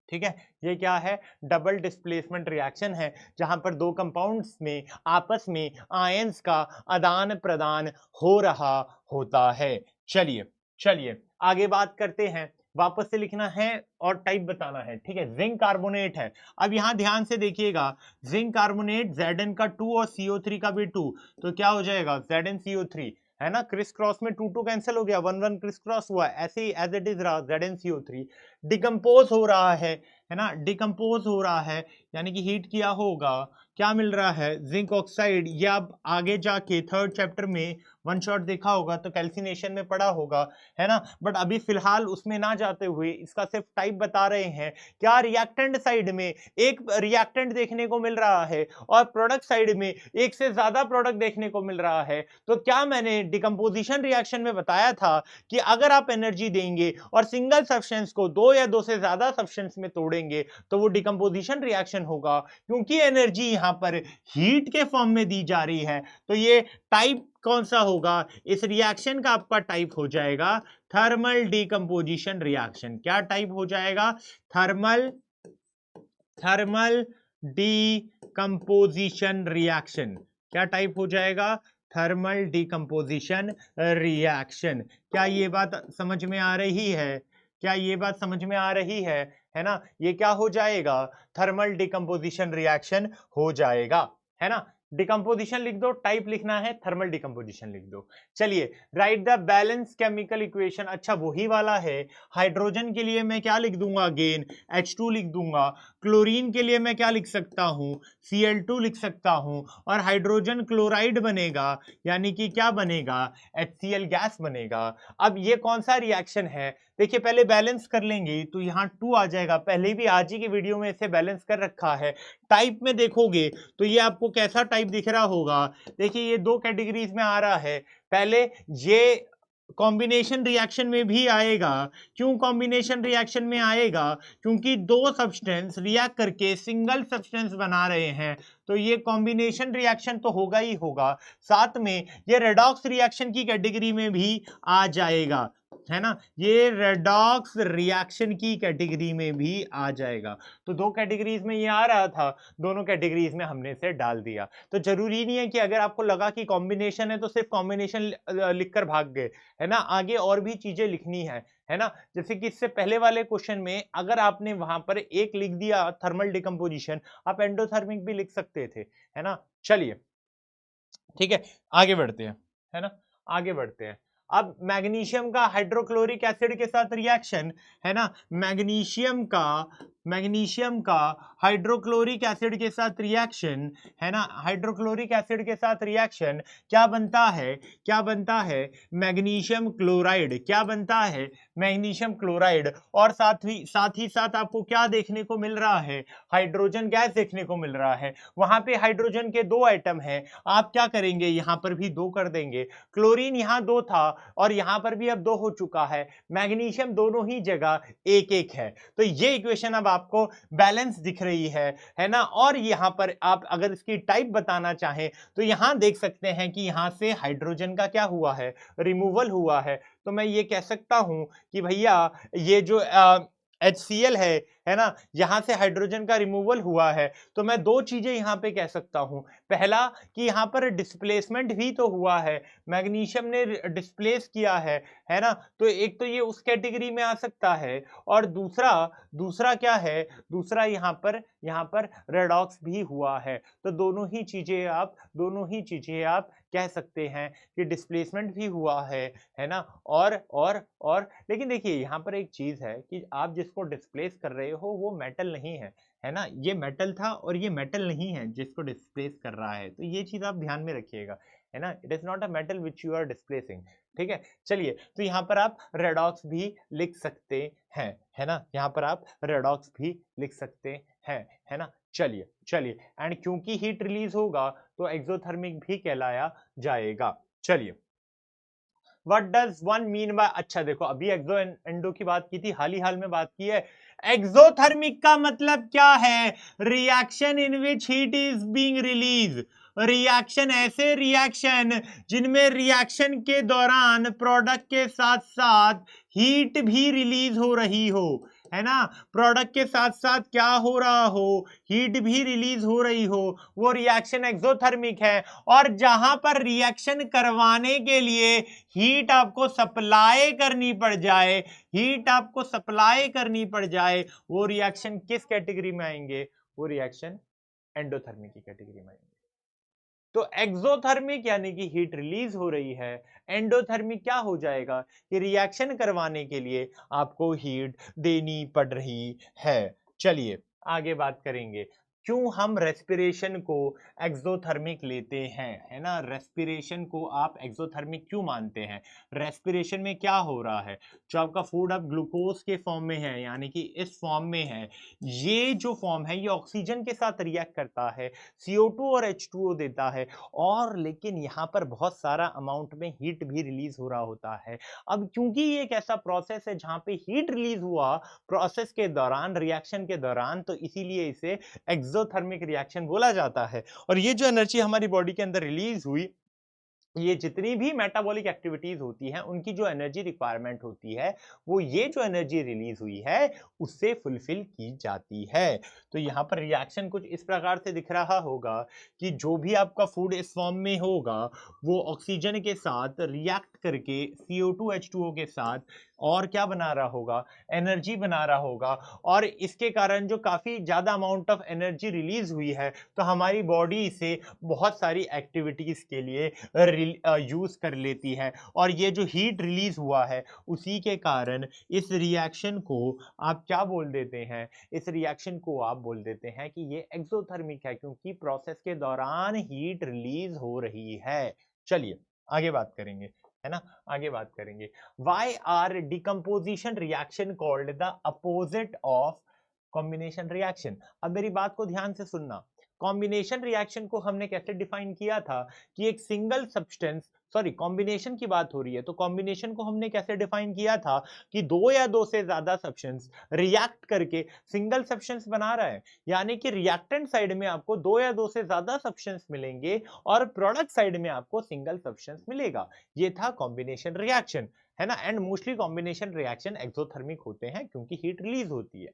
ठीक है। ये क्या है? डबल डिस्प्लेसमेंट रिएक्शन है, जहां पर दो कंपाउंड्स में आपस में आयंस का आदान प्रदान हो रहा होता है। चलिए चलिए आगे बात करते हैं, वापस से लिखना है और टाइप बताना है, ठीक है। जिंक कार्बोनेट है। अब यहां ध्यान से देखिएगा, जिंक कार्बोनेट Zn का 2 और CO3 का भी 2, तो क्या हो जाएगा? ZnCO3, है ना, क्रिस क्रॉस में 2 2 कैंसिल हो गया, 1 1 क्रिस क्रॉस हुआ, ऐसे ही एज इट इज रहा ZnCO3। डिकम्पोज हो रहा है ना, डिकम्पोज हो रहा है यानी कि हीट किया होगा, क्या मिल रहा है? Zinc oxide. ये आप आगे जाके थर्ड चैप्टर में वन शॉट देखा होगा तो कैल्सिनेशन में पढ़ा होगा, है ना, बट अभी फिलहाल उसमें ना जाते हुए इसका सिर्फ टाइप बता रहे हैं। क्या रिएक्टेंट साइड में एक रिएक्टेंट देखने को मिल रहा है और प्रोडक्ट साइड में एक से ज्यादा प्रोडक्ट देखने को मिल रहा है, तो क्या मैंने डिकम्पोजिशन रिएक्शन में बताया था कि अगर आप एनर्जी देंगे और सिंगल सब्सटेंस को दो या दो से ज्यादा सब्सटेंस में तोड़ेंगे तो वो डिकम्पोजिशन रिएक्शन होगा, क्योंकि एनर्जी यहां पर हीट के फॉर्म में दी जा रही है। तो ये टाइप कौन सा होगा? इस रिएक्शन का आपका टाइप हो जाएगा थर्मल डिकम्पोजिशन रिएक्शन। क्या टाइप हो जाएगा? Thermal decomposition reaction. क्या टाइप हो जाएगा? Thermal decomposition reaction. क्या ये बात समझ में आ रही है? क्या ये बात समझ में आ रही है ना? ये क्या हो जाएगा? थर्मल डिकम्पोजिशन रिएक्शन हो जाएगा, है ना। डिकम्पोजिशन लिख दो, टाइप लिखना है थर्मल डिकम्पोजिशन लिख दो। चलिए, right the balance chemical equation. अच्छा वही वाला है। हाइड्रोजन के लिए मैं क्या लिख दूंगा? अगेन H2 लिख दूंगा। क्लोरीन के लिए मैं क्या लिख सकता हूं? Cl2 लिख सकता हूं, और हाइड्रोजन क्लोराइड बनेगा यानी कि क्या बनेगा? HCl गैस बनेगा। अब ये कौन सा रिएक्शन है? देखिए पहले बैलेंस कर लेंगे तो यहाँ 2 आ जाएगा, पहले भी आज ही की वीडियो में इसे बैलेंस कर रखा है। टाइप में देखोगे तो ये आपको कैसा टाइप दिख रहा होगा? देखिए ये दो कैटेगरीज में आ रहा है। पहले ये कॉम्बिनेशन रिएक्शन में भी आएगा। क्यों कॉम्बिनेशन रिएक्शन में आएगा? क्योंकि दो सब्सटेंस रिएक्ट करके सिंगल सब्सटेंस बना रहे हैं, तो ये कॉम्बिनेशन रिएक्शन तो होगा ही होगा। साथ में ये रेडॉक्स रिएक्शन की कैटेगरी में भी आ जाएगा, है ना, ये रेडॉक्स रिएक्शन की कैटेगरी में भी आ जाएगा। तो दो कैटेगरीज में ये आ रहा था, दोनों कैटेगरीज में हमने इसे डाल दिया। तो जरूरी नहीं है कि अगर आपको लगा कि कॉम्बिनेशन है तो सिर्फ कॉम्बिनेशन लिखकर भाग गए, है ना, आगे और भी चीजें लिखनी है ना। जैसे कि इससे पहले वाले क्वेश्चन में अगर आपने वहां पर एक लिख दिया थर्मल डिकम्पोजिशन, आप एंडोथर्मिक भी लिख सकते थे, है ना। चलिए ठीक है, आगे बढ़ते हैं, है ना, आगे बढ़ते हैं। अब मैग्नीशियम का हाइड्रोक्लोरिक एसिड के साथ रिएक्शन, है ना, मैग्नीशियम का मैग्नीशियम का हाइड्रोक्लोरिक एसिड के साथ रिएक्शन, है ना, हाइड्रोक्लोरिक एसिड के साथ रिएक्शन क्या बनता है, क्या बनता है, मैग्नीशियम क्लोराइड, क्या बनता है, मैग्नीशियम क्लोराइड। और साथ ही साथ आपको क्या देखने को मिल रहा है, हाइड्रोजन गैस देखने को मिल रहा है। वहां पे हाइड्रोजन के 2 आइटम हैं, आप क्या करेंगे, यहां पर भी 2 कर देंगे। क्लोरीन यहां 2 था और यहां पर भी अब 2 हो चुका है। मैग्नीशियम दोनों ही जगह 1-1 है। तो ये इक्वेशन अब आपको बैलेंस दिख रही है ना। और यहां पर आप अगर इसकी टाइप बताना चाहें तो यहां देख सकते हैं कि यहां से हाइड्रोजन का क्या हुआ है, रिमूवल हुआ है। तो मैं ये कह सकता हूं कि भैया ये जो HCl है ना, यहां से हाइड्रोजन का रिमूवल हुआ है। तो मैं 2 चीजें यहां पे कह सकता हूं, पहला कि यहां पर डिस्प्लेसमेंट भी तो हुआ है, मैग्नीशियम ने डिस्प्लेस किया है ना। तो एक तो ये उस कैटेगरी में आ सकता है, और दूसरा दूसरा क्या है, दूसरा यहाँ पर रेडॉक्स भी हुआ है। तो दोनों ही चीजें आप कह सकते हैं कि डिस्प्लेसमेंट भी हुआ है ना। और लेकिन देखिए यहाँ पर एक चीज है कि आप जिसको डिस्प्लेस कर रहे हो वो मेटल नहीं है ना, ये मेटल था और ये मेटल नहीं है जिसको डिस्प्लेस कर रहा है। तो ये चीज आप ध्यान में रखिएगा, है ना, it is not a metal which you are displacing. ठीक है, चलिए, तो यहाँ पर आप रेडॉक्स भी लिख सकते हैं, है ना, यहाँ पर आप रेडॉक्स भी लिख सकते हैं, है ना। चलिए चलिए, एंड क्योंकि हीट रिलीज होगा तो एक्सोथर्मिक भी कहलाया जाएगा। चलिए, what does one mean by, अच्छा देखो अभी एक्सो एंडो की बात की थी, हाल में बात की है। एक्सोथर्मिक का मतलब क्या है, reaction in which heat is being release. Reaction, ऐसे रिएक्शन जिनमें रिएक्शन के दौरान प्रोडक्ट के साथ साथ हीट भी रिलीज हो रही हो, है ना, प्रोडक्ट के साथ साथ क्या हो रहा हो, हीट भी रिलीज हो रही हो, वो रिएक्शन एक्सोथर्मिक है। और जहां पर रिएक्शन करवाने के लिए हीट आपको सप्लाई करनी पड़ जाए, वो रिएक्शन किस कैटेगरी में आएंगे, वो रिएक्शन एंडोथर्मिक की कैटेगरी में आएंगे। तो एक्सोथर्मिक यानी कि हीट रिलीज हो रही है, एंडोथर्मिक क्या हो जाएगा कि रिएक्शन करवाने के लिए आपको हीट देनी पड़ रही है। चलिए आगे बात करेंगे, क्यों हम रेस्पिरेशन को एक्सोथर्मिक लेते हैं, है ना, रेस्पिरेशन को आप एक्सोथर्मिक क्यों मानते हैं। रेस्पिरेशन में क्या हो रहा है, जो आपका फूड अब ग्लूकोज के फॉर्म में है, यानी कि इस फॉर्म में है, ये जो फॉर्म है ये ऑक्सीजन के साथ रिएक्ट करता है, CO2 और H2O देता है, और लेकिन यहाँ पर बहुत सारा अमाउंट में हीट भी रिलीज हो रहा होता है। अब क्योंकि ये एक ऐसा प्रोसेस है जहां पे हीट रिलीज हुआ प्रोसेस के दौरान, रिएक्शन के दौरान, तो इसीलिए इसे एक्सोथर्मिक रिएक्शन बोला जाता है। और ये जो एनर्जी हमारी बॉडी के अंदर रिलीज हुई, ये जितनी भी मेटाबॉलिक एक्टिविटीज होती हैं उनकी जो एनर्जी रिक्वायरमेंट होती है, वो ये जो एनर्जी रिलीज हुई है उससे फुलफिल की जाती है। तो यहाँ पर रिएक्शन कुछ इस प्रकार से दिख रहा होगा कि जो भी आपका फूड इस फॉर्म में होगा वो ऑक्सीजन के साथ रिएक्ट करके CO2 H2O के साथ और क्या बना रहा होगा, एनर्जी बना रहा होगा। और इसके कारण जो काफी ज्यादा अमाउंट ऑफ एनर्जी रिलीज हुई है, तो हमारी बॉडी इसे बहुत सारी एक्टिविटीज के लिए यूज कर लेती है। और ये जो हीट रिलीज हुआ है उसी के कारण इस रिएक्शन को आप क्या बोल देते हैं, इस रिएक्शन को आप बोल देते हैं कि ये एक्सोथर्मिक है, क्योंकि प्रोसेस के दौरान हीट रिलीज हो रही है। चलिए आगे बात करेंगे, है ना, आगे बात करेंगे। Why are decomposition reaction called the opposite of combination reaction? अब मेरी बात को ध्यान से सुनना। कॉम्बिनेशन रिएक्शन को हमने कैसे डिफाइन किया था कि एक सिंगल सब्सटेंस, सॉरी कॉम्बिनेशन की बात हो रही है, तो कॉम्बिनेशन को हमने कैसे डिफाइन किया था कि 2 या 2 से ज्यादा सब्सटेंस रिएक्ट करके सिंगल सब्सटेंस बना रहा है, यानी कि रिएक्टेंट साइड में आपको 2 या 2 से ज्यादा सब्सटेंस मिलेंगे और प्रोडक्ट साइड में आपको सिंगल सब्सटेंस मिलेगा। ये था कॉम्बिनेशन रिएक्शन, है ना। And mostly combination reaction exothermic होते हैं क्योंकि हीट रिलीज होती है।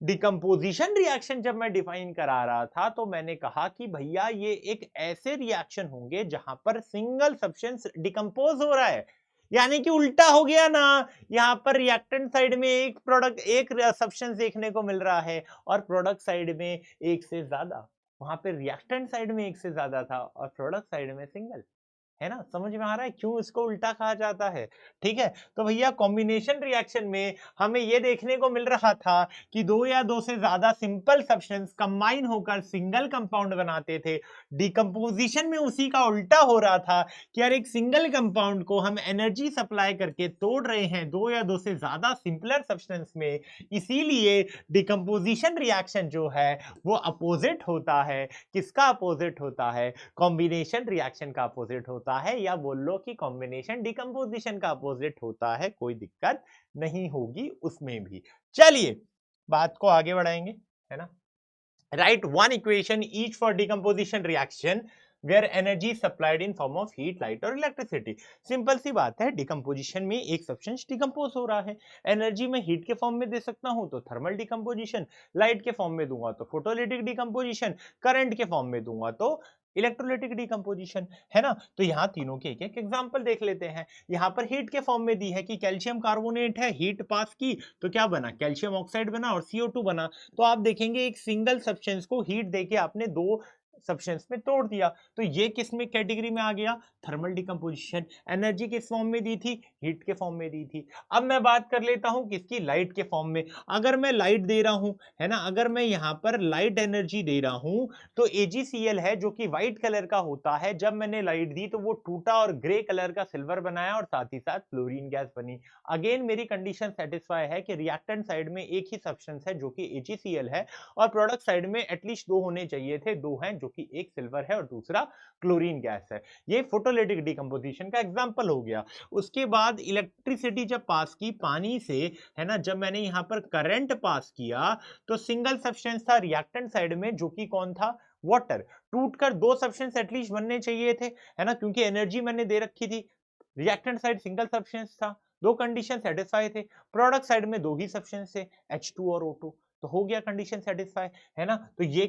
डिकम्पोजिशन रिएक्शन जब मैं डिफाइन करा रहा था तो मैंने कहा कि भैया ये एक ऐसे रिएक्शन होंगे जहां पर सिंगल सब्सटेंस डिकम्पोज हो रहा है, यानी कि उल्टा हो गया ना, यहां पर रिएक्टेंट साइड में एक प्रोडक्ट, एक सब्सटेंस देखने को मिल रहा है और प्रोडक्ट साइड में एक से ज्यादा। वहां पे रिएक्टेंट साइड में एक से ज्यादा था और प्रोडक्ट साइड में सिंगल। है ना, समझ में आ रहा है क्यों इसको उल्टा कहा जाता है? ठीक है, तो भैया कॉम्बिनेशन रिएक्शन में हमें ये देखने को मिल रहा था कि दो या दो से ज्यादा सिंपल सब्सटेंस कंबाइन होकर सिंगल कंपाउंड बनाते थे। डिकम्पोजिशन में उसी का उल्टा हो रहा था कि यार एक सिंगल कंपाउंड को हम एनर्जी सप्लाई करके तोड़ रहे हैं दो या दो से ज्यादा सिंपलर सब्सटेंस में, इसीलिए डिकम्पोजिशन रिएक्शन जो है वो अपोजिट होता है। किसका अपोजिट होता है? कॉम्बिनेशन रिएक्शन का अपोजिट होता है, या बोल लो कि कॉम्बिनेशन डिकम्पोजिशन का अपोजिट होता है। कोई दिक्कत नहीं होगी उसमें भी। चलिए बात को आगे बढ़ाएंगे, है ना। Right one equation each for decomposition reaction where energy supplied in form of heat, light और इलेक्ट्रिसिटी। सिंपल सी बात है, डिकम्पोजिशन में एक सब्सटेंस डिकम्पोज हो रहा है, एनर्जी में हीट के फॉर्म में दे सकता हूं तो थर्मल डिकम्पोजिशन, लाइट के फॉर्म में दूंगा तो फोटोलिटिक डिकम्पोजिशन, करंट के फॉर्म में दूंगा तो इलेक्ट्रोलिटिक डिकम्पोजिशन, है ना। तो यहाँ तीनों के एक एक एग्जांपल देख लेते हैं। यहाँ पर हीट के फॉर्म में दी है कि कैल्शियम कार्बोनेट है, हीट पास की तो क्या बना, कैल्शियम ऑक्साइड बना और CO2 बना। तो आप देखेंगे एक सिंगल सब्सटेंस को हीट देके आपने दो सब्सटेंस में तोड़ दिया, तो ये किस में कैटेगरी में आ गया, थर्मल डिकम्पोजिशन। एनर्जी किस फॉर्म में दी थी, हीट के फॉर्म में दी थी। अब मैं बात कर लेता हूं किसकी, लाइट के फॉर्म में। अगर मैं लाइट दे रहा हूं, है ना, अगर मैं यहां पर लाइट एनर्जी दे रहा हूं तो AgCl है जो कि व्हाइट कलर का होता है, जब मैंने लाइट दी तो वो टूटा और ग्रे कलर का सिल्वर बनाया और साथ ही साथ फ्लोरीन गैस बनी। अगेन मेरी कंडीशन सेटिस्फाई है कि रिएक्टेंट साइड में एक ही सब्सटेंस है जो कि AgCl है, और प्रोडक्ट साइड में एटलीस्ट दो होने चाहिए थे, दो हैं, जो कि एक सिल्वर है और दूसरा क्लोरीन गैस है। ये फोटोलिटिक डिकम्पोजिशन का एग्जांपल हो गया। उसके बाद इलेक्ट्रिसिटी जब पास की पानी से, है ना, जब मैंने यहां पर करंट पास किया तो सिंगल सब्सटेंस था रिएक्टेंट साइड में जो कि कौन था, वाटर। टूटकर दो सब्सटेंस एटलीस्ट बनने चाहिए थे, है ना, क्योंकि एनर्जी मैंने दे रखी थी। रिएक्टेंट साइड सिंगल सब्सटेंस था, दो कंडीशन सेटिस्फाई थे। प्रोडक्ट साइड में दो ही सब्सटेंस थे, H2 और O2, तो हो गया कंडीशन सेटिस्फाई, है ना। तो ये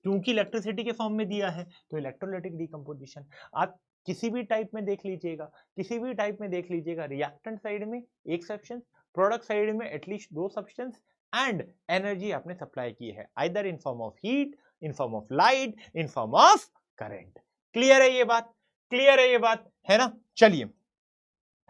क्योंकि इलेक्ट्रिसिटी के फॉर्म में दिया है तो इलेक्ट्रोलाइटिक डिकम्पोजिशन। आप किसी भी टाइप में देख लीजिएगा, किसी भी टाइप में देख लीजिएगा, रिएक्टेंट साइड में एक सब्सटेंस, प्रोडक्ट साइड में एटलीस्ट दो सब्सटेंस, एंड एनर्जी आपने सप्लाई की है either in form of heat, in form of light, in form of current. Clear है ये बात, क्लियर है ये बात, है ना। चलिए,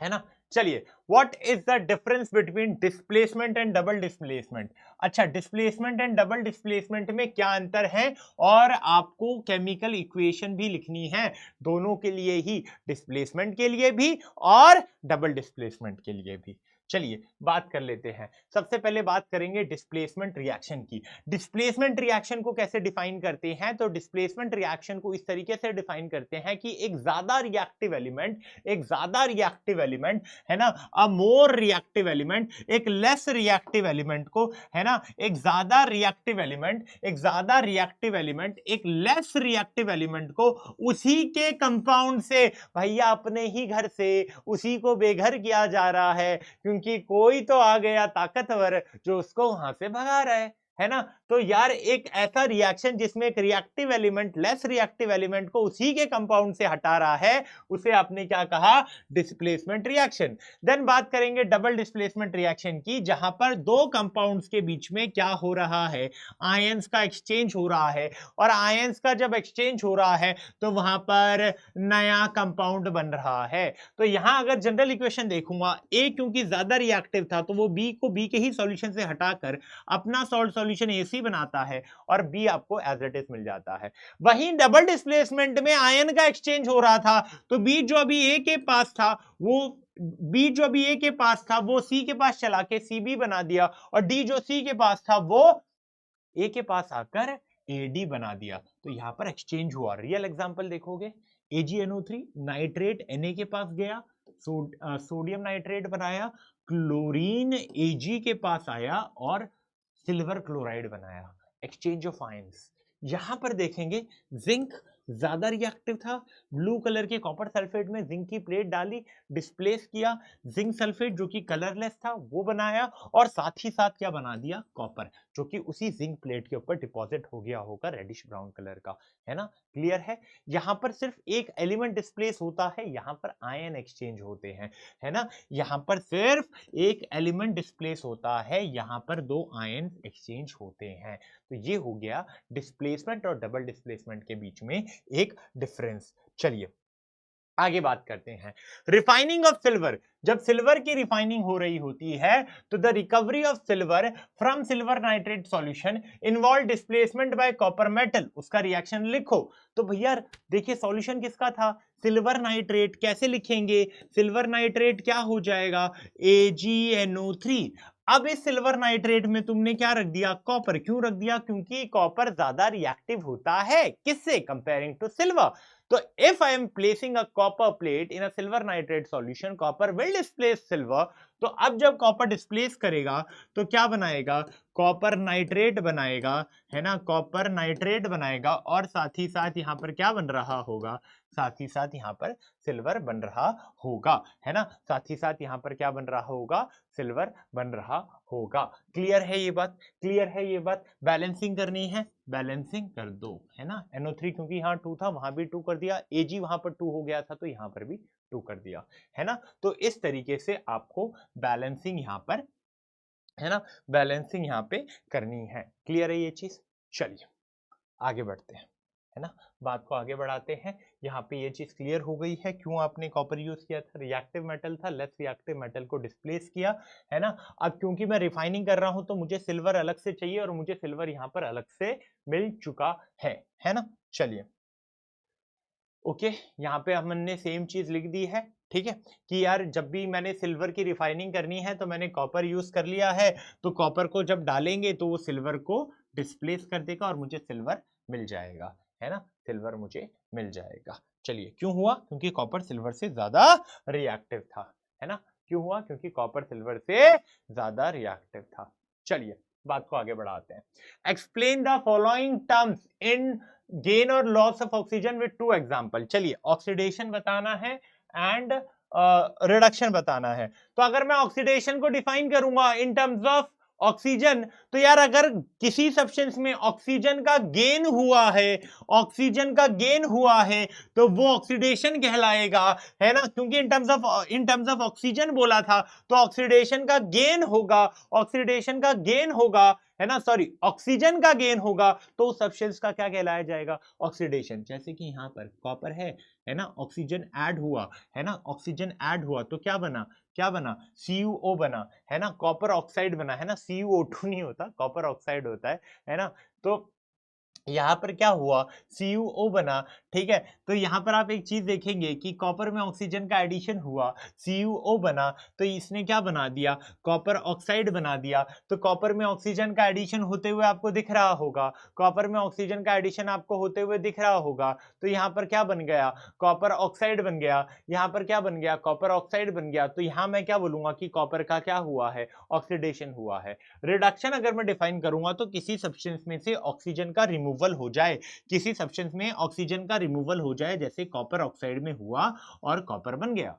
है ना, चलिए, what is the difference between displacement and double displacement. अच्छा, डिस्प्लेसमेंट एंड डबल डिस्प्लेसमेंट में क्या अंतर है, और आपको केमिकल इक्वेशन भी लिखनी है दोनों के लिए ही, डिस्प्लेसमेंट के लिए भी और डबल डिस्प्लेसमेंट के लिए भी। चलिए बात कर लेते हैं। सबसे पहले बात करेंगे डिस्प्लेसमेंट रिएक्शन की। डिस्प्लेसमेंट रिएक्शन को कैसे डिफाइन करते हैं, तो डिस्प्लेसमेंट रिएक्शन को इस तरीके से डिफाइन करते हैं कि एक ज्यादा रिएक्टिव एलिमेंट, एक ज्यादा रिएक्टिव एलिमेंट, है ना, अ मोर रिएक्टिव एलिमेंट एक लेस रिएक्टिव एलिमेंट को, है ना, एक ज्यादा रिएक्टिव एलिमेंट, एक ज्यादा रिएक्टिव एलिमेंट एक लेस रिएक्टिव एलिमेंट को उसी के कंपाउंड से, भैया अपने ही घर से उसी को बेघर किया जा रहा है, क्योंकि कोई तो आ गया ताकतवर जो उसको वहां से भगा रहा है ना। तो यार एक ऐसा रिएक्शन जिसमें एक reactive element less reactive element को उसी के कंपाउंड से हटा रहा है, उसे आपने क्या कहा, डिस्प्लेसमेंट रिएक्शन। देन बात करेंगे डबल डिस्प्लेसमेंट रिएक्शन की, जहां पर दो कंपाउंड्स के बीच में क्या हो रहा है, आयंस का एक्सचेंज हो रहा है, और आयंस का जब एक्सचेंज हो रहा है तो वहां पर नया कंपाउंड बन रहा है। तो यहां अगर जनरल इक्वेशन देखूंगा, ए क्योंकि ज्यादा रिएक्टिव था तो वो बी को बी के ही सॉल्यूशन से हटाकर अपना सॉल्ट सॉल्यूशन AC बनाता है और बी आपको एज इट इज मिल जाता है। वहीं डबल डिस्प्लेसमेंट में आयन का एक्सचेंज हो रहा था, तो बी जो अभी ए के पास था वो बी जो अभी ए के पास था वो सी के पास चला के CB बना दिया, और डी जो सी के पास था वो ए के पास आकर AD बना दिया। तो यहां पर एक्सचेंज हुआ। रियल एग्जांपल देखोगे, AgNO3 नाइट्रेट Na के पास गया, सोडियम नाइट्रेट बनाया, क्लोरीन Ag के पास आया और सिल्वर क्लोराइड बनाया, एक्सचेंज ऑफ आयंस। यहां पर देखेंगे जिंक ज्यादा रिएक्टिव था, ब्लू कलर के कॉपर सल्फेट में जिंक की प्लेट डाली, डिस्प्लेस किया, जिंक सल्फेट जो कि कलरलेस था वो बनाया, और साथ ही साथ क्या बना दिया, कॉपर, जो कि उसी जिंक प्लेट के ऊपर डिपॉजिट हो गया होगा रेडिश ब्राउन कलर का, है ना। क्लियर है, यहां पर सिर्फ एक एलिमेंट डिस्प्लेस होता है, यहां पर आयन एक्सचेंज होते हैं, है ना। यहां पर सिर्फ एक एलिमेंट डिस्प्लेस होता है, यहां पर दो आयन एक्सचेंज होते हैं। तो ये हो गया डिस्प्लेसमेंट और डबल डिस्प्लेसमेंट के बीच में एक डिफरेंस। चलिए आगे बात करते हैं रिफाइनिंग ऑफ सिल्वर। जब सिल्वर की रिफाइनिंग हो रही होती है तो the recovery of silver from silver nitrate solution involve displacement bye copper metal. उसका रिएक्शन लिखो। तो भैया देखिए सॉल्यूशन किसका था, सिल्वर नाइट्रेट। कैसे लिखेंगे, सिल्वर नाइट्रेट क्या हो जाएगा, AgNO3। अब इस सिल्वर नाइट्रेट में तुमने क्या रख दिया, कॉपर। क्यों रख दिया, क्योंकि कॉपर ज्यादा रिएक्टिव होता है किससे, कंपेयरिंग टू सिल्वर। तो if I am placing a copper plate in a silver nitrate solution, copper will displace silver। तो अब जब कॉपर डिस्प्लेस करेगा तो क्या बनाएगा, कॉपर नाइट्रेट बनाएगा, है ना, कॉपर नाइट्रेट बनाएगा। और साथ ही साथ यहां पर क्या बन रहा होगा, साथ ही साथ यहां पर सिल्वर बन रहा होगा, है ना, साथ ही साथ यहां पर क्या बन रहा होगा, सिल्वर बन रहा होगा। क्लियर है ये बात, क्लियर है ये बात। बैलेंसिंग करनी है, बैलेंसिंग कर दो, है ना। NO3 क्योंकि यहाँ 2 था वहां भी 2 कर दिया, Ag वहां पर 2 हो गया था तो यहां पर भी 2 कर दिया, है ना। तो इस तरीके से आपको बैलेंसिंग यहां पर, है ना, बैलेंसिंग यहां पे करनी है। क्लियर है ये चीज। चलिए आगे बढ़ते हैं, है ना, बात को आगे बढ़ाते हैं। यहाँ पे ये चीज क्लियर हो गई है क्यों आपने कॉपर यूज किया था, रिएक्टिव मेटल था, लेस रिएक्टिव मेटल को डिस्प्लेस किया, है ना। अब क्योंकि मैं रिफाइनिंग कर रहा हूं तो मुझे सिल्वर अलग से चाहिए और मुझे सिल्वर यहाँ पर अलग से मिल चुका है ना। चलिए ओके, यहाँ पे हमने सेम चीज लिख दी है, ठीक है, कि यार जब भी मैंने सिल्वर की रिफाइनिंग करनी है तो मैंने कॉपर यूज कर लिया है, तो कॉपर को जब डालेंगे तो वो सिल्वर को डिस्प्लेस कर देगा और मुझे सिल्वर मिल जाएगा, है ना, सिल्वर मुझे मिल जाएगा। चलिए क्यों हुआ, क्योंकि कॉपर सिल्वर से ज्यादा रिएक्टिव था, है ना, क्यों हुआ, क्योंकि कॉपर सिल्वर से ज्यादा रिएक्टिव था। चलिए बात को आगे बढ़ाते हैं। Explain the following terms in gain और loss of oxygen with 2 example. चलिए ऑक्सीडेशन बताना है एंड रिडक्शन बताना है। तो अगर मैं ऑक्सीडेशन को डिफाइन करूंगा इन टर्म्स ऑफ ऑक्सीजन, तो यार अगर किसी सब्सटेंस में ऑक्सीजन का गेन हुआ है, ऑक्सीजन का गेन हुआ है तो वो ऑक्सीडेशन कहलाएगा, है ना, क्योंकि इन टर्म्स ऑफ ऑक्सीजन बोला था तो ऑक्सीडेशन का गेन होगा, ऑक्सीडेशन का गेन होगा, है ना, सॉरी ऑक्सीजन का गेन होगा तो उस सब्सटेंस का क्या कहलाया जाएगा, ऑक्सीडेशन। जैसे कि यहां पर कॉपर है ना, ऑक्सीजन ऐड हुआ, है ना, ऑक्सीजन ऐड हुआ तो क्या बना, क्या बना, CuO बना, है ना, कॉपर ऑक्साइड बना, है ना, CuO2 नहीं होता, कॉपर ऑक्साइड होता है ना। तो यहां पर क्या हुआ, CuO बना, ठीक है। तो यहां पर आप एक चीज देखेंगे कि कॉपर में ऑक्सीजन का एडिशन हुआ, CuO बना, तो इसने क्या बना दिया, कॉपर ऑक्साइड बना दिया। तो कॉपर में ऑक्सीजन का एडिशन होते हुए आपको दिख रहा होगा, कॉपर में ऑक्सीजन का एडिशन आपको होते हुए दिख रहा होगा। तो यहां पर क्या बन गया, कॉपर ऑक्साइड बन गया, यहां पर क्या बन गया, कॉपर ऑक्साइड बन गया। तो यहां मैं क्या बोलूंगा कि कॉपर का क्या हुआ है, ऑक्सीडेशन हुआ है। रिडक्शन अगर मैं डिफाइन करूंगा तो किसी सब्सटेंस में से ऑक्सीजन का रिमूवल हो जाए, किसी सब्सटेंस में ऑक्सीजन का रिमूवल हो जाए, जैसे कॉपर ऑक्साइड में हुआ और कॉपर बन गया।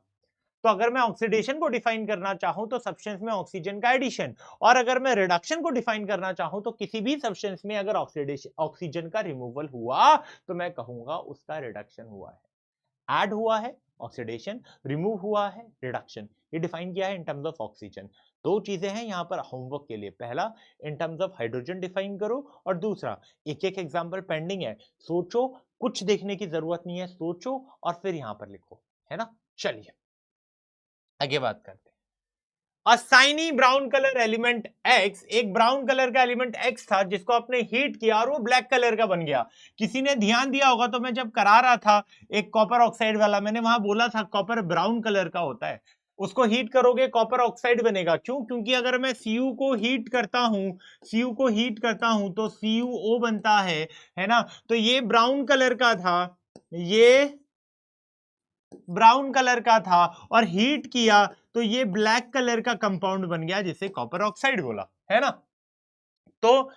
तो अगर मैं ऑक्सीडेशन को डिफाइन करना चाहूं तो सब्सटेंस में ऑक्सीजन का एडिशन, और अगर मैं रिडक्शन को डिफाइन करना चाहूं तो किसी भी सब्सटेंस में अगर ऑक्सीडेशन ऑक्सीजन का रिमूवल हुआ तो मैं कहूंगा उसका रिडक्शन हुआ है। ऐड हुआ है ऑक्सीडेशन, रिमूव हुआ है रिडक्शन, ये डिफाइन किया है इन टर्म्स ऑफ ऑक्सीजन। दो चीजें हैं यहां पर होमवर्क के लिए, पहला in terms of hydrogen define करो और दूसरा एक एक एग्जांपल पेंडिंग है, सोचो, कुछ देखने की जरूरत नहीं है, सोचो और फिर यहां पर लिखो, है ना। चलिए आगे बात करते हैं। Assignee brown colour element X, एक ब्राउन कलर का एलिमेंट X था जिसको आपने हीट किया और वो ब्लैक कलर का बन गया। किसी ने ध्यान दिया होगा तो मैं जब करा रहा था एक कॉपर ऑक्साइड वाला, मैंने वहां बोला था कॉपर ब्राउन कलर का होता है, उसको हीट करोगे कॉपर ऑक्साइड बनेगा। क्यों, क्योंकि अगर मैं Cu को हीट करता हूं, Cu को हीट करता हूं तो CuO बनता है ना। तो ये ब्राउन कलर का था, ये ब्राउन कलर का था और हीट किया तो ये ब्लैक कलर का कंपाउंड बन गया जिसे कॉपर ऑक्साइड बोला, है ना। तो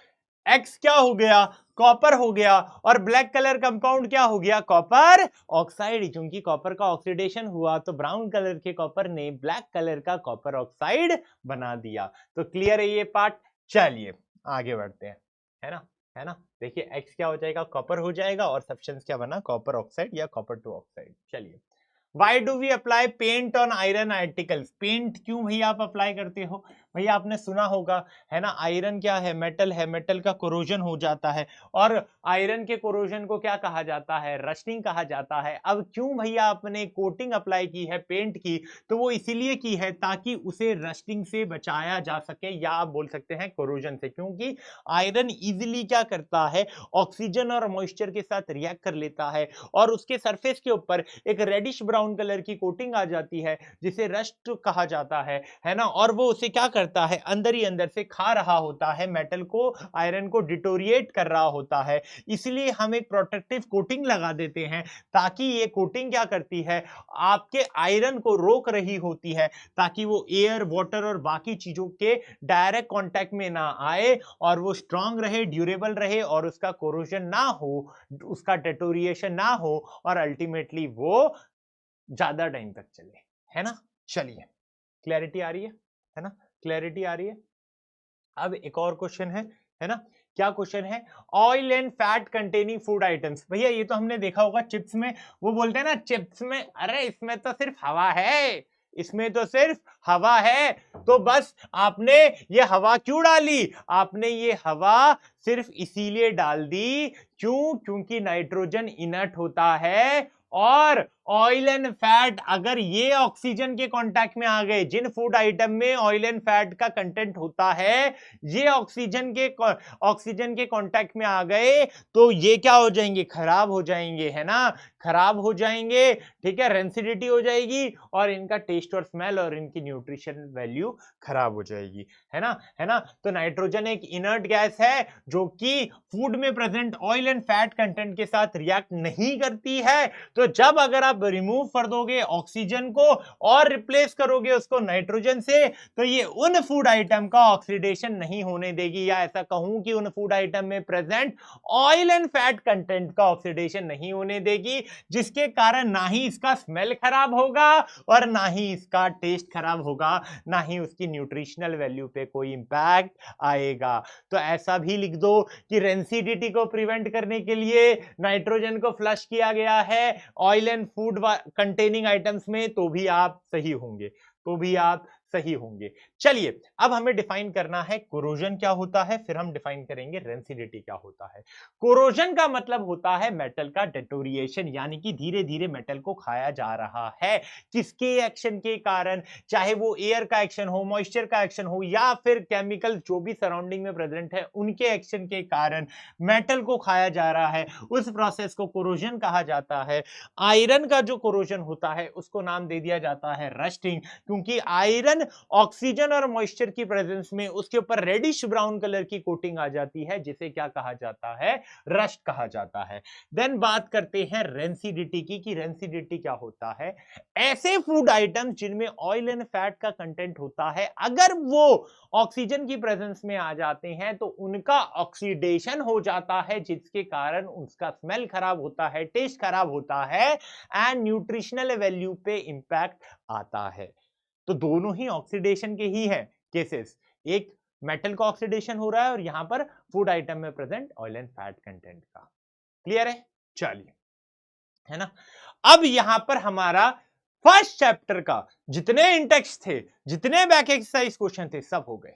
X क्या हो गया, कॉपर हो गया, और ब्लैक कलर कंपाउंड क्या हो गया, कॉपर ऑक्साइड। क्योंकि कॉपर का ऑक्सीडेशन हुआ तो ब्राउन कलर के कॉपर ने ब्लैक कलर का कॉपर ऑक्साइड बना दिया। तो क्लियर है ये पार्ट। चलिए आगे बढ़ते हैं, है ना, है ना। देखिए X क्या हो जाएगा, कॉपर हो जाएगा और सब्सटेंस क्या बना, कॉपर ऑक्साइड या कॉपर 2 ऑक्साइड। चलिए why do we apply paint on iron articles? Paint क्यों भैया आप अप्लाई करते हो? भैया आपने सुना होगा है ना, आयरन क्या है, मेटल है, मेटल का कोरोजन हो जाता है और आयरन के कोरोजन को क्या कहा जाता है, रस्टिंग कहा जाता है। अब क्यों भैया आपने कोटिंग अप्लाई की है पेंट की, तो वो इसीलिए की है ताकि उसे रस्टिंग से बचाया जा सके, या आप बोल सकते हैं कोरोजन से, क्योंकि आयरन इजीली क्या करता है, ऑक्सीजन और मॉइस्चर के साथ रिएक्ट कर लेता है और उसके सरफेस के ऊपर एक रेडिश ब्राउन कलर की कोटिंग आ जाती है जिसे रस्ट कहा जाता है ना, और वो उसे क्या करता है, अंदर ही अंदर से खा रहा होता है, मेटल को, आयरन को डिटोरिएट कर रहा होता है। इसलिए हम एक प्रोटेक्टिव कोटिंग लगा देते हैं ताकि ये कोटिंग क्या करती है, आपके आयरन को रोक रही होती है ताकि वो एयर, वाटर और बाकी चीजों के डायरेक्ट कांटेक्ट में ना आए और वो स्ट्रांग रहे, ड्यूरेबल रहे और उसका कोरोजन ना हो, उसका डेटोरिएशन ना हो और अल्टीमेटली वो ज्यादा टाइम तक चले, है ना। चलिए, क्लैरिटी आ रही है ना, क्लैरिटी आ रही है। अब एक और क्वेश्चन है ना, क्या क्वेश्चन है, oil and fat containing food items. भैया ये तो हमने देखा होगा चिप्स में, वो बोलते हैं ना चिप्स में, अरे इसमें तो सिर्फ हवा है, इसमें तो सिर्फ हवा है, तो बस आपने ये हवा क्यों डाली, आपने ये हवा सिर्फ इसीलिए डाल दी, क्यों, क्योंकि नाइट्रोजन इनर्ट होता है और ऑयल एंड फैट अगर ये ऑक्सीजन के कांटेक्ट में आ गए, जिन फूड आइटम में ऑयल एंड फैट का कंटेंट होता है, ये ऑक्सीजन के कांटेक्ट में आ गए तो ये क्या हो जाएंगे, खराब हो जाएंगे, है ना, खराब हो जाएंगे, ठीक है, रेंसिडिटी हो जाएगी और इनका टेस्ट और स्मेल और इनकी न्यूट्रिशन वैल्यू खराब हो जाएगी, है ना। तो नाइट्रोजन एक इनर्ट गैस है जो कि फूड में present oil and fat content के साथ रिएक्ट नहीं करती है। तो जब अगर आप रिमूव कर दोगे ऑक्सीजन को और रिप्लेस करोगे उसको नाइट्रोजन से, तो ये उन फूड आइटम का ऑक्सीडेशन नहीं होने देगी, या ऐसा कहूं कि उन फूड आइटम में present oil and fat content का ऑक्सीडेशन नहीं होने देगी, जिसके कारण ना ही इसका स्मेल खराब होगा और ना ही इसका टेस्ट खराब होगा, ना ही उसकी न्यूट्रिशनल वैल्यू पे कोई इंपैक्ट आएगा। तो ऐसा भी लिख दो कि रेंसिडिटी को प्रिवेंट करने के लिए नाइट्रोजन को फ्लश किया गया है oil and food containing items में, तो भी आप सही होंगे, तो भी आप सही होंगे। चलिए, अब हमें डिफाइन करना है कोरोजन क्या होता है, फिर हम डिफाइन करेंगे रेंसिडिटी क्या होता है। कोरोजन का मतलब होता है मेटल का डेटोरिएशन, यानी कि धीरे धीरे मेटल को खाया जा रहा है, किसके एक्शन के कारण, चाहे वो एयर का एक्शन हो, मॉइस्चर का एक्शन हो, या फिर केमिकल जो भी सराउंडिंग में प्रेजेंट है उनके एक्शन के कारण मेटल को खाया जा रहा है, उस प्रोसेस को कोरोजन कहा जाता है। आयरन का जो कोरोजन होता है उसको नाम दे दिया जाता है रस्टिंग, क्योंकि आयरन ऑक्सीजन और मॉइस्चर की प्रेजेंस में उसके ऊपर रेडिश ब्राउन कलर की कोटिंग आ जाती है, जिसे क्या कहा जाता है, रस्ट कहा जाता है। देन बात करते हैं रेंसिडिटी की, कि रेंसिडिटी क्या होता है, ऐसे फूड आइटम्स जिनमें ऑयल एंड फैट का कंटेंट होता है, अगर वो ऑक्सीजन की प्रेजेंस में आ जाते हैं तो उनका ऑक्सीडेशन हो जाता है, जिसके कारण उसका स्मेल खराब होता है, टेस्ट खराब होता है एंड न्यूट्रिशनल वैल्यू पे इंपैक्ट आता है। तो दोनों ही ऑक्सीडेशन के ही हैं केसेस, एक मेटल का ऑक्सीडेशन हो रहा है और यहां पर फूड आइटम में present oil and fat content का। क्लियर है? चलिए, है ना। अब यहां पर हमारा फर्स्ट चैप्टर का जितने इंटेक्स्ट थे, जितने बैक एक्सरसाइज क्वेश्चन थे, सब हो गए।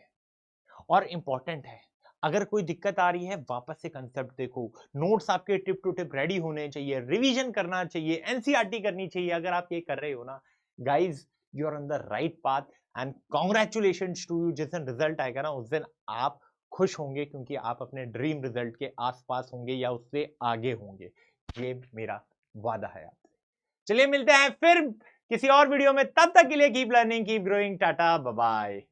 और इंपॉर्टेंट है, अगर कोई दिक्कत आ रही है वापस से कंसेप्ट देखो, नोट्स आपके टिप टू टिप रेडी होने चाहिए, रिवीजन करना चाहिए, एनसीईआरटी करनी चाहिए। अगर आप ये कर रहे हो ना guys, you are on the right path and congratulations to you. जिस दिन रिजल्ट आएगा ना उस दिन आप खुश होंगे, क्योंकि आप अपने ड्रीम रिजल्ट के आसपास होंगे या उससे आगे होंगे, ये मेरा वादा है आपसे। चलिए, मिलते हैं फिर किसी और वीडियो में, तब तक के लिए keep learning, keep growing, tata, bye bye.